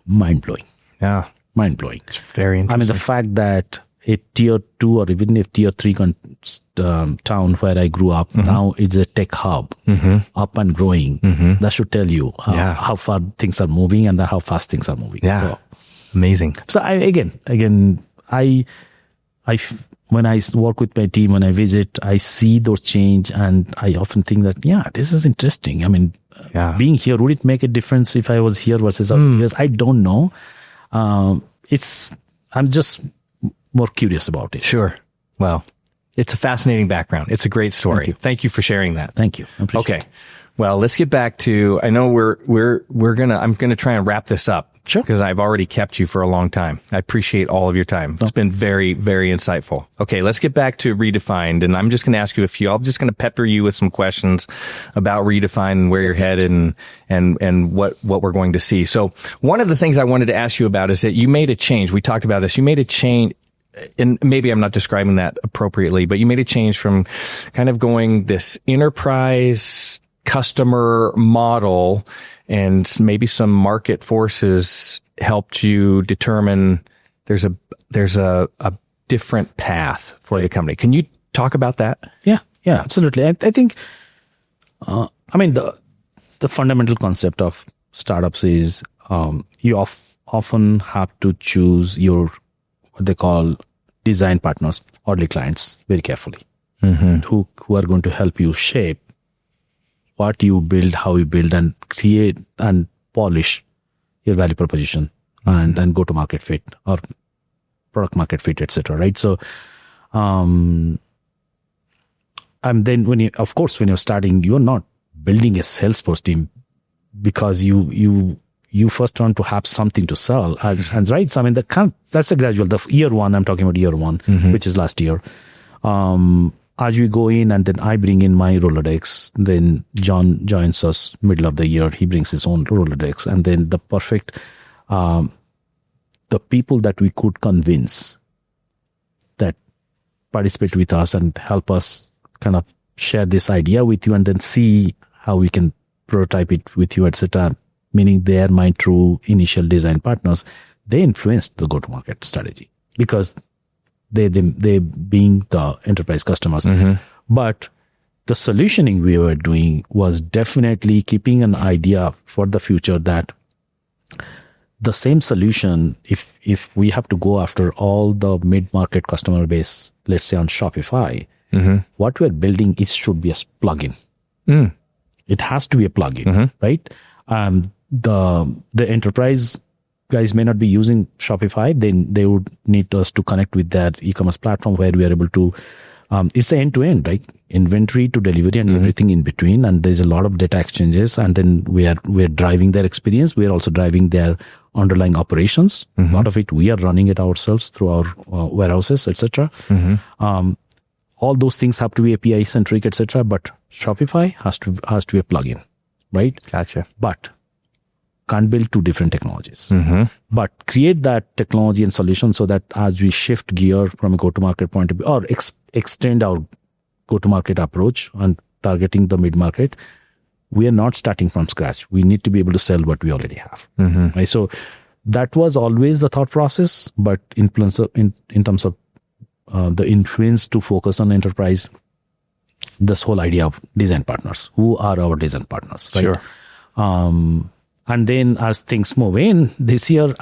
Speaker 1: Mind-blowing.
Speaker 2: Yeah.
Speaker 1: Mind-blowing.
Speaker 2: It's very interesting.
Speaker 1: The fact that a tier 2 or even a tier 3 town where I grew up, now it's a tech hub, up and growing. That should tell you how far things are moving and how fast things are moving.
Speaker 2: Yeah.
Speaker 1: So,
Speaker 2: amazing.
Speaker 1: So when I work with my team, when I visit, I see those change, and I often think that, this is interesting. Being here, would it make a difference if I was here versus I was here? I don't know. I'm just more curious about it.
Speaker 2: Sure. Well, it's a fascinating background. It's a great story. Thank you for sharing that.
Speaker 1: Thank you. I appreciate it.
Speaker 2: Well, let's get back to, I know I'm going to try and wrap this up.
Speaker 1: Sure.
Speaker 2: Because I've already kept you for a long time. I appreciate all of your time. It's been very, very insightful. Okay, let's get back to Redefined, and I'm just going to ask you I'm just going to pepper you with some questions about Redefined and where you're headed and what we're going to see. So one of the things I wanted to ask you about is that you made a change. We talked about this. You made a change, and maybe I'm not describing that appropriately, but you made a change from kind of going this enterprise customer model, and maybe some market forces helped you determine there's a different path for the company. Can you talk about that?
Speaker 1: Yeah, absolutely. I think, the fundamental concept of startups is you often have to choose your what they call design partners, early clients, very carefully, who are going to help you shape what you build, how you build, and create and polish your value proposition, and then go to market fit or product market fit, etc. Right? So, and then when you're starting, you're not building a Salesforce team because you first want to have something to sell, and right. So that's a gradual. The year one, I'm talking about year one, which is last year. As we go in, and then I bring in my Rolodex, then John joins us middle of the year. He brings his own Rolodex, and then the people that we could convince that participate with us and help us kind of share this idea with you, and then see how we can prototype it with you, etc. Meaning they are my true initial design partners. They influenced the go-to-market strategy because they being the enterprise customers. But the solutioning we were doing was definitely keeping an idea for the future that the same solution, if we have to go after all the mid-market customer base, let's say on Shopify, what we're building should be a plugin. It has to be a plugin, right? The enterprise guys may not be using Shopify. Then they would need us to connect with their e-commerce platform where we are able to, it's an end-to-end, right? Inventory to delivery and everything in between. And there's a lot of data exchanges. And then we're driving their experience. We're also driving their underlying operations. A lot of it, we are running it ourselves through our warehouses, etc. All those things have to be API centric, etc. But Shopify has to be a plugin, right?
Speaker 2: Gotcha.
Speaker 1: But can't build two different technologies. But create that technology and solution so that as we shift gear from a go-to-market point of view, or extend our go-to-market approach and targeting the mid-market, we are not starting from scratch. We need to be able to sell what we already have. Right? So that was always the thought process, but in terms of the influence to focus on enterprise, this whole idea of design partners. Who are our design partners? Right?
Speaker 2: Sure.
Speaker 1: And then as things move in this year,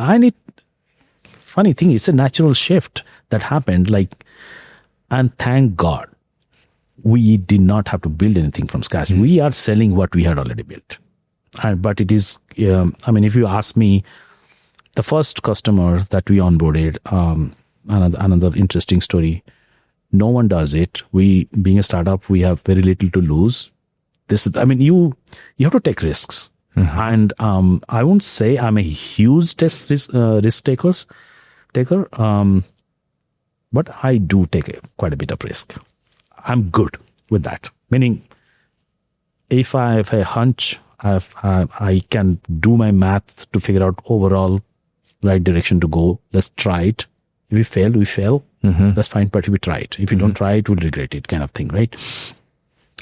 Speaker 1: funny thing, it's a natural shift that happened. And thank God, we did not have to build anything from scratch. We are selling what we had already built. But it is, if you ask me, the first customer that we onboarded, another interesting story, no one does it. We, being a startup, we have very little to lose. You have to take risks. And I won't say I'm a huge risk taker, but I do take quite a bit of risk. I'm good with that. Meaning, if I have a hunch, I can do my math to figure out overall right direction to go. Let's try it. If we fail, we fail. That's fine, but we try it. If you don't try it, we'll regret it, kind of thing, right?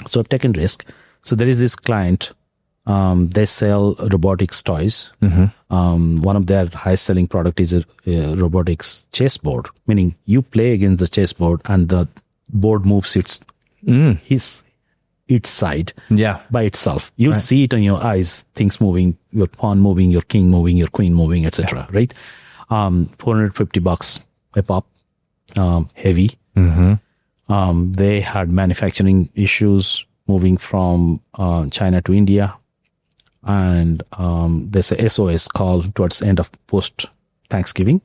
Speaker 1: So I've taken risk. So there is this client. They sell robotics toys. One of their highest selling product is a robotics chessboard, meaning you play against the chessboard and the board moves its side by itself. You'll see it on your eyes, things moving, your pawn moving, your king moving, your queen moving, etc. Right? $450 a pop, heavy. They had manufacturing issues moving from China to India. And there's a SOS call towards the end of post-Thanksgiving.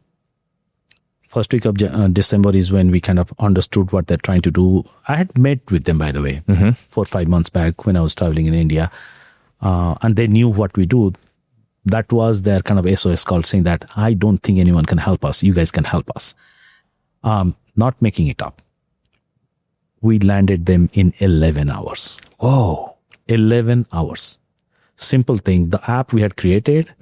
Speaker 1: First week of December is when we kind of understood what they're trying to do. I had met with them, by the way, 4 or 5 months back when I was traveling in India. And they knew what we do. That was their kind of SOS call saying that, I don't think anyone can help us. You guys can help us. Not making it up. We landed them in 11 hours.
Speaker 2: Whoa.
Speaker 1: 11 hours. Simple thing. The app we had created,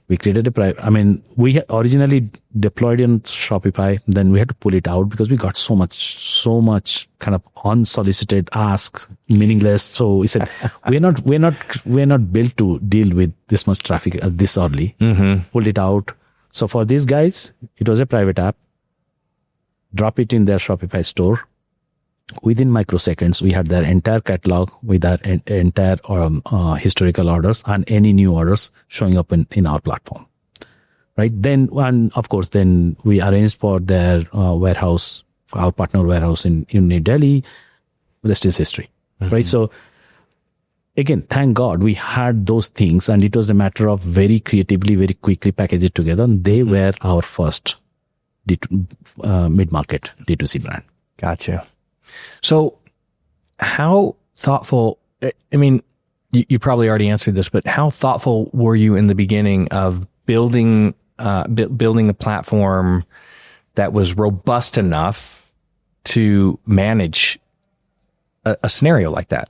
Speaker 1: we created a private, we had originally deployed in Shopify. Then we had to pull it out because we got so much kind of unsolicited asks, meaningless. So we said, we're not built to deal with this much traffic this early. Pulled it out. So for these guys, it was a private app. Drop it in their Shopify store. Within microseconds, we had their entire catalog with their entire historical orders and any new orders showing up in our platform. Right? Then, and of course, then we arranged for their warehouse, our partner warehouse in New Delhi. The rest is history. Right? So again, thank God we had those things, and it was a matter of very creatively, very quickly package it together. And they were our first mid-market D2C brand.
Speaker 2: Gotcha. So how thoughtful, you probably already answered this, but how thoughtful were you in the beginning of building a platform that was robust enough to manage a scenario like that?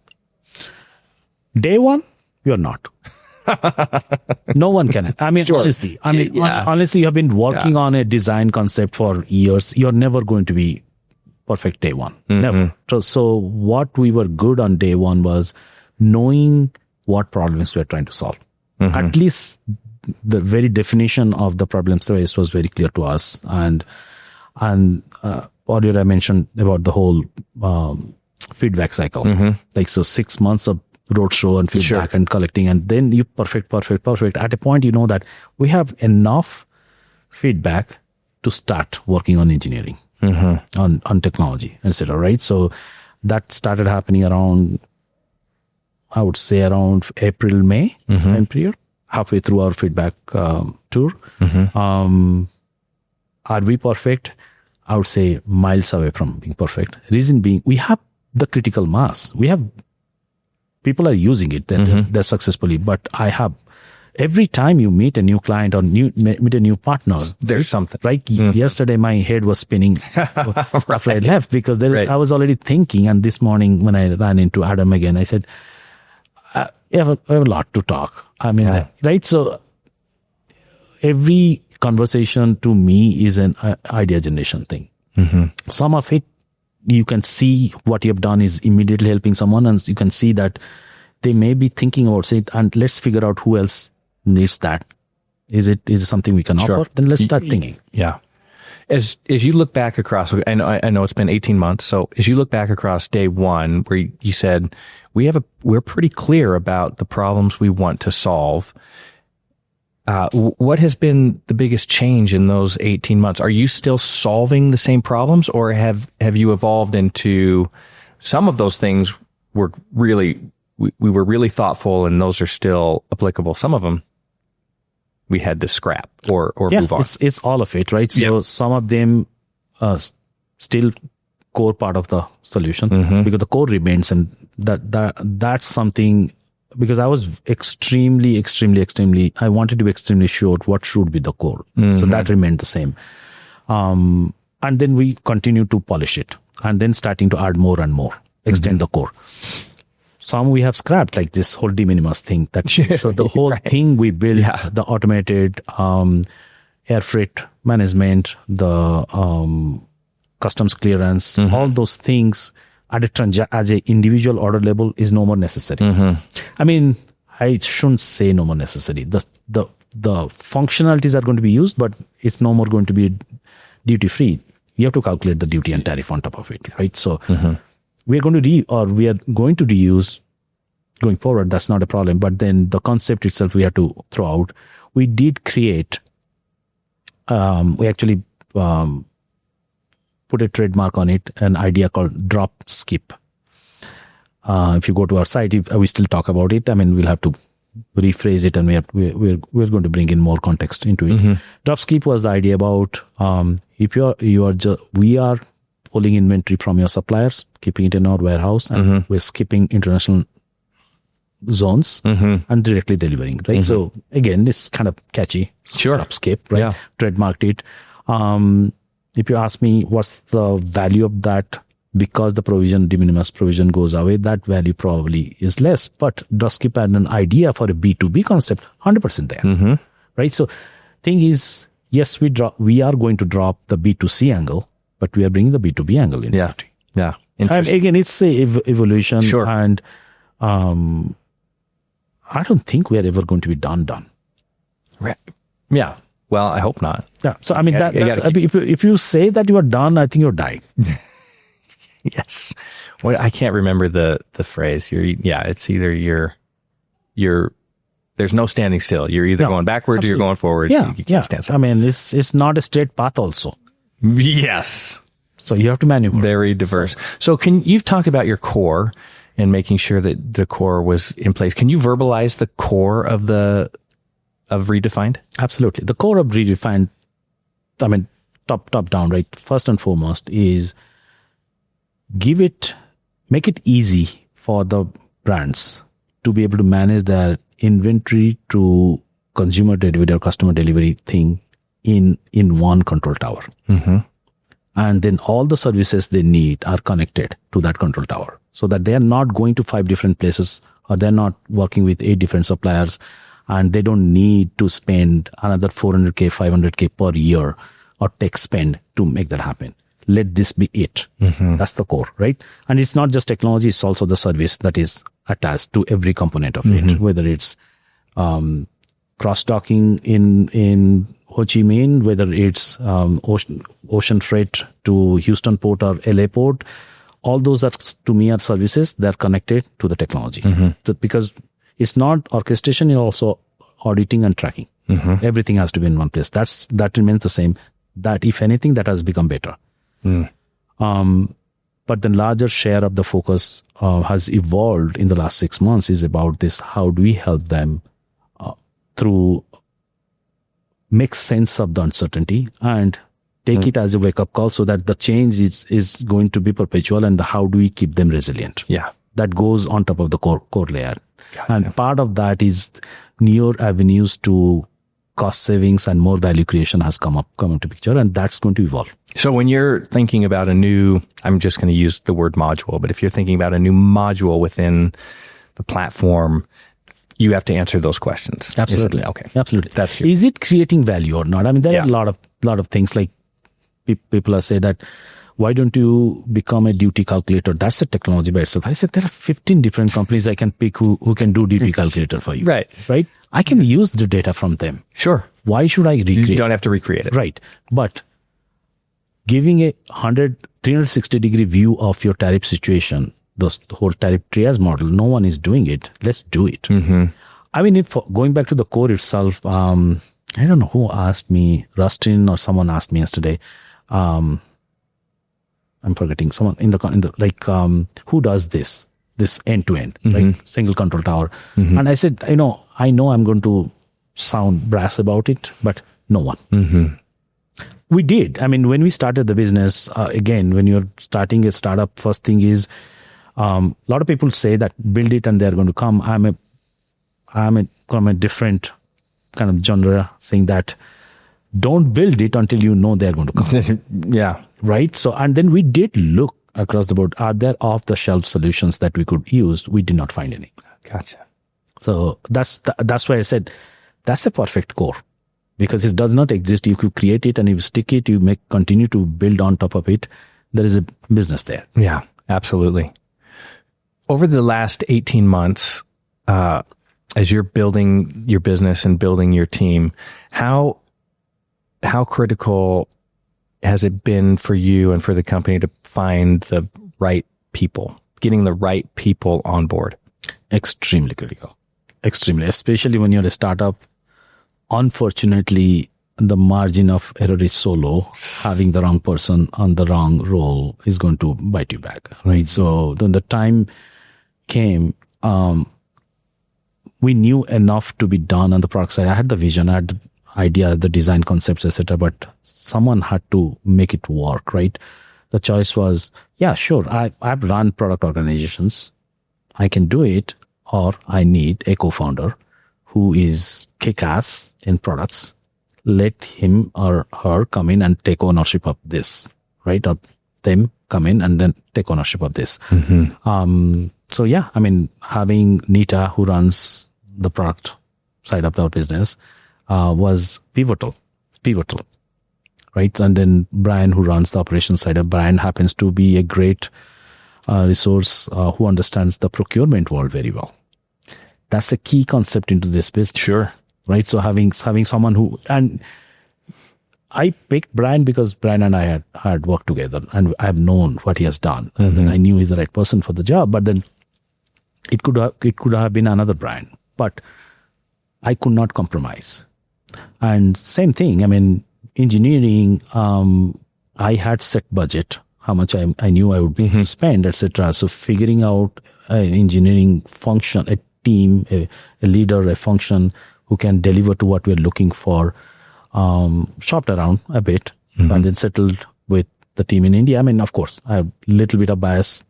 Speaker 1: Day one, you're not. No one can. Sure. Honestly, honestly, you have been working on a design concept for years. You're never going to be perfect day one. Never. So what we were good on day one was knowing what problems we're trying to solve. At least the very definition of the problem space was very clear to us. And earlier I mentioned about the whole feedback cycle. Like, so 6 months of roadshow and feedback and collecting, and then you perfect. At a point, you know that we have enough feedback to start working on engineering, on technology, etc. Right? So that started happening around, I would say, around April, May time period, halfway through our feedback tour. Are we perfect? I would say miles away from being perfect. Reason being, we have the critical mass. We have people are using it, they're successfully. But every time you meet a new client or meet a new partner,
Speaker 2: there's something.
Speaker 1: Like yesterday, my head was spinning after I left because I was already thinking. And this morning when I ran into Adam again, I said, I have a lot to talk. I mean, right? So every conversation to me is an idea generation thing. Some of it, you can see what you have done is immediately helping someone, and you can see that they may be thinking about it, and let's figure out who else needs that. Is it something we can offer? Then let's start thinking.
Speaker 2: Yeah. As you look back across, I know it's been 18 months. So as you look back across day one, where you said we're pretty clear about the problems we want to solve. What has been the biggest change in those 18 months? Are you still solving the same problems, or have you evolved into some of those things were really, we were really thoughtful and those are still applicable? Some of them we had to scrap or move on.
Speaker 1: It's all of it, right? So some of them still core part of the solution because the core remains, and that's something. Because I was extremely, I wanted to be extremely sure what should be the core. So that remained the same. And then we continued to polish it, and then starting to add more and more, extend the core. Some we have scrapped, like this whole de minimis thing. So the whole thing we built, the automated air freight management, the customs clearance, all those things as a individual order level is no more necessary. I mean, I shouldn't say no more necessary. The functionalities are going to be used, but it's no more going to be duty free. You have to calculate the duty and tariff on top of it, right? So we are going to reuse going forward. That's not a problem. But then the concept itself we have to throw out. We did create. We actually. Put a trademark on it, an idea called drop skip. If you go to our site, we still talk about it. I mean, we'll have to rephrase it, and we're going to bring in more context into it. Drop skip was the idea about if we are pulling inventory from your suppliers, keeping it in our warehouse, and we're skipping international zones and directly delivering, right? So again, it's kind of catchy. Drop skip, right? Trademarked it. If you ask me what's the value of that, because the de minimis provision goes away, that value probably is less. But Drop-skip had an idea for a B2B concept, 100% there, right? So thing is, yes, we are going to drop the B2C angle, but we are bringing the B2B angle in.
Speaker 2: Yeah.
Speaker 1: And again, it's a evolution. And I don't think we are ever going to be done.
Speaker 2: Right. Yeah. Well, I hope not.
Speaker 1: Yeah. So, I mean, if you say that you are done, I think you're dying.
Speaker 2: Yes. Well, I can't remember the phrase. It's either there's no standing still. You're either going backwards or you're going forward.
Speaker 1: Yeah.
Speaker 2: You can't stand still.
Speaker 1: I mean, it's not a straight path also.
Speaker 2: Yes.
Speaker 1: So you have to maneuver.
Speaker 2: Very diverse. So you've talked about your core and making sure that the core was in place. Can you verbalize the core of Redefined?
Speaker 1: Absolutely. The core of Redefined, I mean, top down, right? First and foremost is make it easy for the brands to be able to manage their inventory to consumer delivery or customer delivery thing in one control tower. And then all the services they need are connected to that control tower, so that they are not going to 5 different places, or they're not working with 8 different suppliers, and they don't need to spend another $400K, $500K per year or tech spend to make that happen. Let this be it. That's the core, right? And it's not just technology, it's also the service that is attached to every component of it, whether it's cross-docking in Ho Chi Minh, whether it's ocean freight to Houston Port or LA Port, all those are, to me, are services that are connected to the technology. So because it's not orchestration, it's also auditing and tracking. Everything has to be in one place. That remains the same. That, if anything, that has become better. But the larger share of the focus has evolved in the last 6 months is about this. How do we help them through make sense of the uncertainty and take it as a wake-up call so that the change is going to be perpetual, and how do we keep them resilient?
Speaker 2: Yeah.
Speaker 1: That goes on top of the core layer. And part of that is newer avenues to cost savings and more value creation has come into picture, and that's going to evolve.
Speaker 2: So when you're thinking about a new, I'm just going to use the word module, but if you're thinking about a new module within the platform, you have to answer those questions.
Speaker 1: Absolutely.
Speaker 2: Okay.
Speaker 1: Absolutely.
Speaker 2: That's
Speaker 1: Is it creating value or not? I mean, there are a lot of things like people are saying that, why don't you become a duty calculator? That's a technology by itself. I said, there are 15 different companies I can pick who can do duty calculator for you.
Speaker 2: Right.
Speaker 1: I can use the data from them.
Speaker 2: Sure.
Speaker 1: Why should I recreate?
Speaker 2: You don't have to recreate it.
Speaker 1: Right. But giving a 360-degree view of your tariff situation, the whole tariff triage model, no one is doing it. Let's do it. I mean, going back to the core itself, I don't know who asked me, Rustin or someone asked me yesterday, I'm forgetting someone in the who does this end to end, like single control tower. And I said, I know I'm going to sound brass about it, but no one. We did. I mean, when we started the business, again, when you're starting a startup, first thing is, a lot of people say that build it and they're going to come. I'm from a different kind of genre, saying that don't build it until you know they're going to come.
Speaker 2: Yeah.
Speaker 1: Right. So, and then we did look across the board. Are there off-the-shelf solutions that we could use? We did not find any.
Speaker 2: Gotcha.
Speaker 1: So that's why I said that's a perfect core, because it does not exist. You could create it and you stick it, you continue to build on top of it. There is a business there.
Speaker 2: Yeah, absolutely. Over the last 18 months, as you're building your business and building your team, how critical has it been for you and for the company to find the right people, getting the right people on board?
Speaker 1: Extremely critical. Extremely, especially when you're a startup. Unfortunately, the margin of error is so low. Having the wrong person on the wrong role is going to bite you back, right? So when the time came, we knew enough to be done on the product side. I had the vision, I had the idea, the design concepts, etc. But someone had to make it work, right? The choice was, yeah, sure, I've run product organizations. I can do it, or I need a co-founder who is kick-ass in products. Let him or her come in and take ownership of this, right? Or them come in and then take ownership of this. So yeah, I mean, having Nita, who runs the product side of our business, was pivotal, right? And then Brian, who runs the operations side of Brian, happens to be a great resource who understands the procurement world very well. That's the key concept into this business. Sure. Right. So having someone who, and I picked Brian because Brian and I had worked together and I've known what he has done. And then I knew he's the right person for the job, but then it could have been another Brian, but I could not compromise. And same thing. I mean, engineering, I had set budget, how much I knew I would be able to spend, etc. So figuring out an engineering function, a team, a leader, a function who can deliver to what we're looking for, shopped around a bit, and then settled with the team in India. I mean, of course, I have a little bit of bias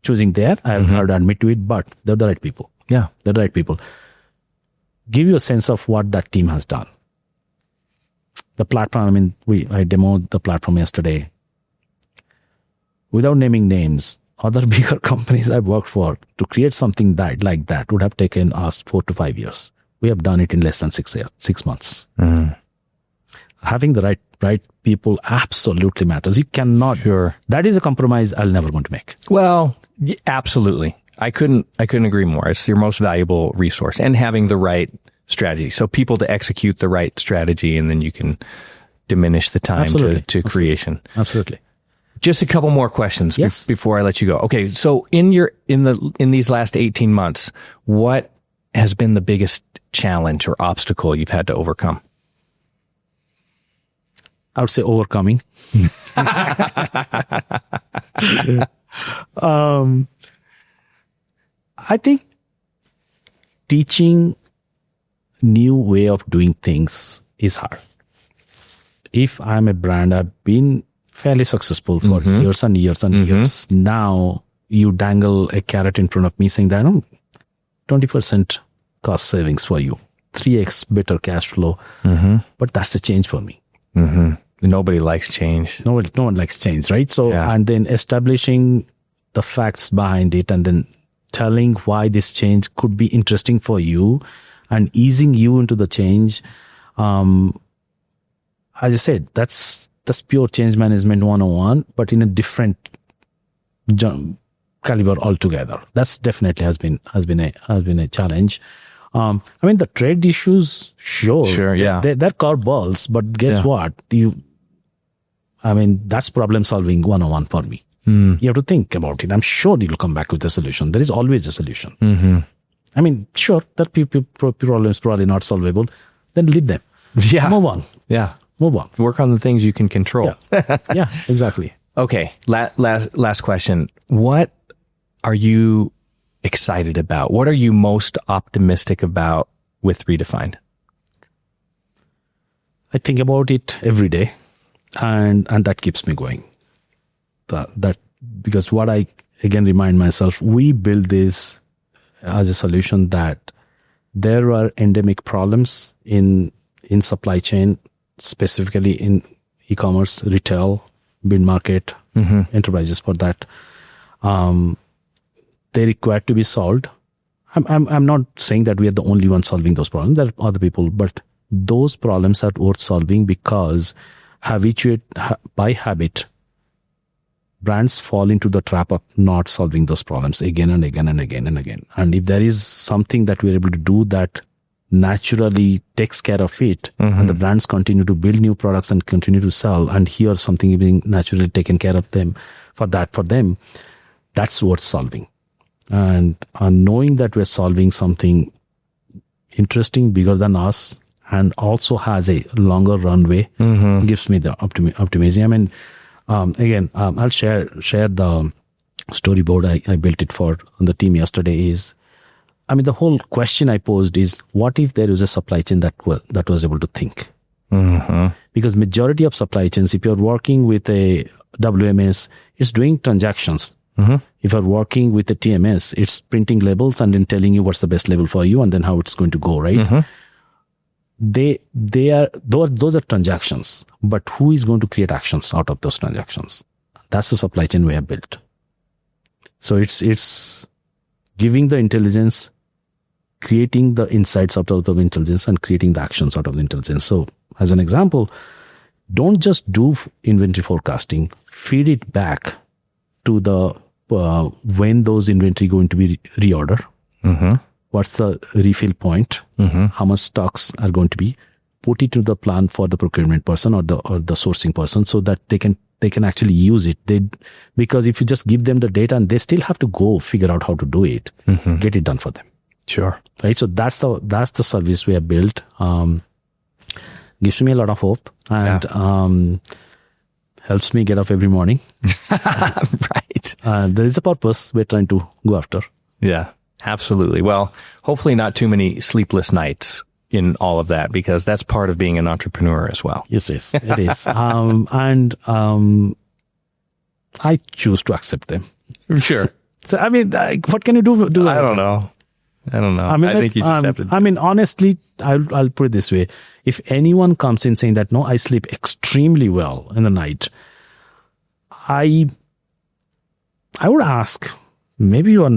Speaker 1: choosing there. I have to admit to it, but they're the right people. Yeah, they're the right people. Give you a sense of what that team has done. The platform, I mean, I demoed the platform yesterday. Without naming names, other bigger companies I've worked for, to create something like that would have taken us 4 to 5 years. We have done it in less than 6 months. Having the right people absolutely matters. You cannot. Sure. That is a compromise I'll never going to make.
Speaker 2: Well, absolutely. I couldn't agree more. It's your most valuable resource, and having the right strategy. So people to execute the right strategy, and then you can diminish the time to creation.
Speaker 1: Absolutely.
Speaker 2: Just a couple more questions
Speaker 1: Yes.
Speaker 2: before I let you go. Okay. So in these last 18 months, what has been the biggest challenge or obstacle you've had to overcome?
Speaker 1: I would say overcoming. I think teaching new way of doing things is hard. If I'm a brand, I've been fairly successful for years and years and years. Now you dangle a carrot in front of me saying that 20% cost savings for you, 3x better cash flow. But that's a change for me.
Speaker 2: Nobody likes change.
Speaker 1: No one likes change, right? So,
Speaker 2: Yeah.
Speaker 1: and then establishing the facts behind it and then telling why this change could be interesting for you and easing you into the change. As I said, that's pure change management 101, but in a different caliber altogether. That's definitely has been a challenge. I mean, the trade issues, sure,
Speaker 2: yeah.
Speaker 1: they're curveballs, but guess what? That's problem solving 101 for me. You have to think about it. I'm sure you'll come back with a solution. There is always a solution. I mean, sure, that problems probably not solvable. Then leave them.
Speaker 2: Yeah.
Speaker 1: Move on.
Speaker 2: Yeah.
Speaker 1: Move on.
Speaker 2: Work on the things you can control.
Speaker 1: Yeah, exactly.
Speaker 2: Okay. Last question. What are you excited about? What are you most optimistic about with Redefined?
Speaker 1: I think about it every day, and that keeps me going. That because what I again remind myself, we build this as a solution that there are endemic problems in supply chain, specifically in e-commerce, retail, mid-market, enterprises for that. They require to be solved. I'm not saying that we are the only ones solving those problems. There are other people, but those problems are worth solving because by habit, brands fall into the trap of not solving those problems again and again and again and again. And if there is something that we're able to do that naturally takes care of it, and the brands continue to build new products and continue to sell, and here something being naturally taken care of them, for them, that's worth solving. And knowing that we're solving something interesting, bigger than us, and also has a longer runway, gives me the optimism. I mean, I'll share the storyboard I built it for on the team yesterday. The whole question I posed is, what if there was a supply chain that was able to think? Because majority of supply chains, if you're working with a WMS, it's doing transactions. If you're working with a TMS, it's printing labels and then telling you what's the best label for you and then how it's going to go, right? Those are transactions, but who is going to create actions out of those transactions? That's the supply chain we have built. So it's giving the intelligence, creating the insights out of the intelligence, and creating the actions out of the intelligence. So as an example, don't just do inventory forecasting, feed it back to the when those inventory going to be reorder. What's the refill point? How much stocks are going to be? Put it to the plan for the procurement person or the sourcing person, so that they can actually use it. Because if you just give them the data and they still have to go figure out how to do it, get it done for them.
Speaker 2: Sure.
Speaker 1: Right. So that's the service we have built. Gives me a lot of hope and helps me get up every morning.
Speaker 2: Right.
Speaker 1: There is a purpose we're trying to go after.
Speaker 2: Yeah. Absolutely. Well, hopefully not too many sleepless nights in all of that, because that's part of being an entrepreneur as well.
Speaker 1: Yes, it is. I choose to accept them.
Speaker 2: Sure.
Speaker 1: So, what can you do?
Speaker 2: I don't know. I think you just have to.
Speaker 1: Honestly, I'll put it this way. If anyone comes in saying that, no, I sleep extremely well in the night, I would ask, maybe you're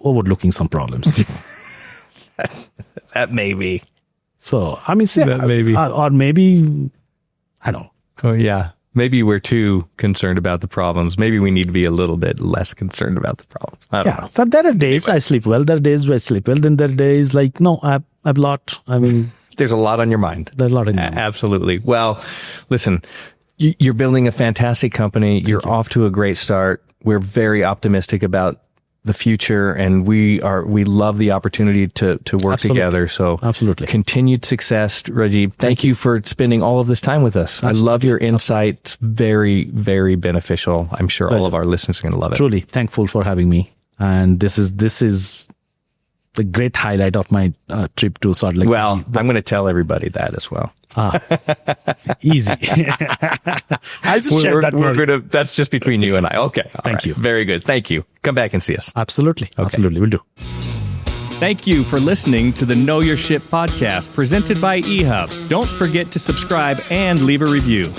Speaker 1: overlooking some problems.
Speaker 2: That may be.
Speaker 1: So,
Speaker 2: that may be.
Speaker 1: Or maybe, I don't know.
Speaker 2: Oh, yeah. Maybe we're too concerned about the problems. Maybe we need to be a little bit less concerned about the problems. I don't know.
Speaker 1: So there are days I sleep well. There are days where I sleep well. Then there are days like, no, I've lot.
Speaker 2: There's a lot on your mind.
Speaker 1: There's a lot on your mind.
Speaker 2: Absolutely. Well, listen, You're building a fantastic company. You're off to a great start. We're very optimistic about the future, and we love the opportunity to work together. So
Speaker 1: absolutely,
Speaker 2: continued success, Rajeeb. Thank you for spending all of this time with us. Absolutely. I love your insights. Very, very beneficial. I'm sure all of our listeners are going to love it.
Speaker 1: Truly thankful for having me. And this is the great highlight of my trip to Salt Lake City.
Speaker 2: Well, I'm going to tell everybody that as well.
Speaker 1: Easy. I'll just share that.
Speaker 2: That's just between you and I. Okay.
Speaker 1: Thank you.
Speaker 2: Very good. Thank you. Come back and see us.
Speaker 1: Absolutely. Okay. Absolutely. We'll do.
Speaker 3: Thank you for listening to the Know Your Ship podcast presented by eHub. Don't forget to subscribe and leave a review.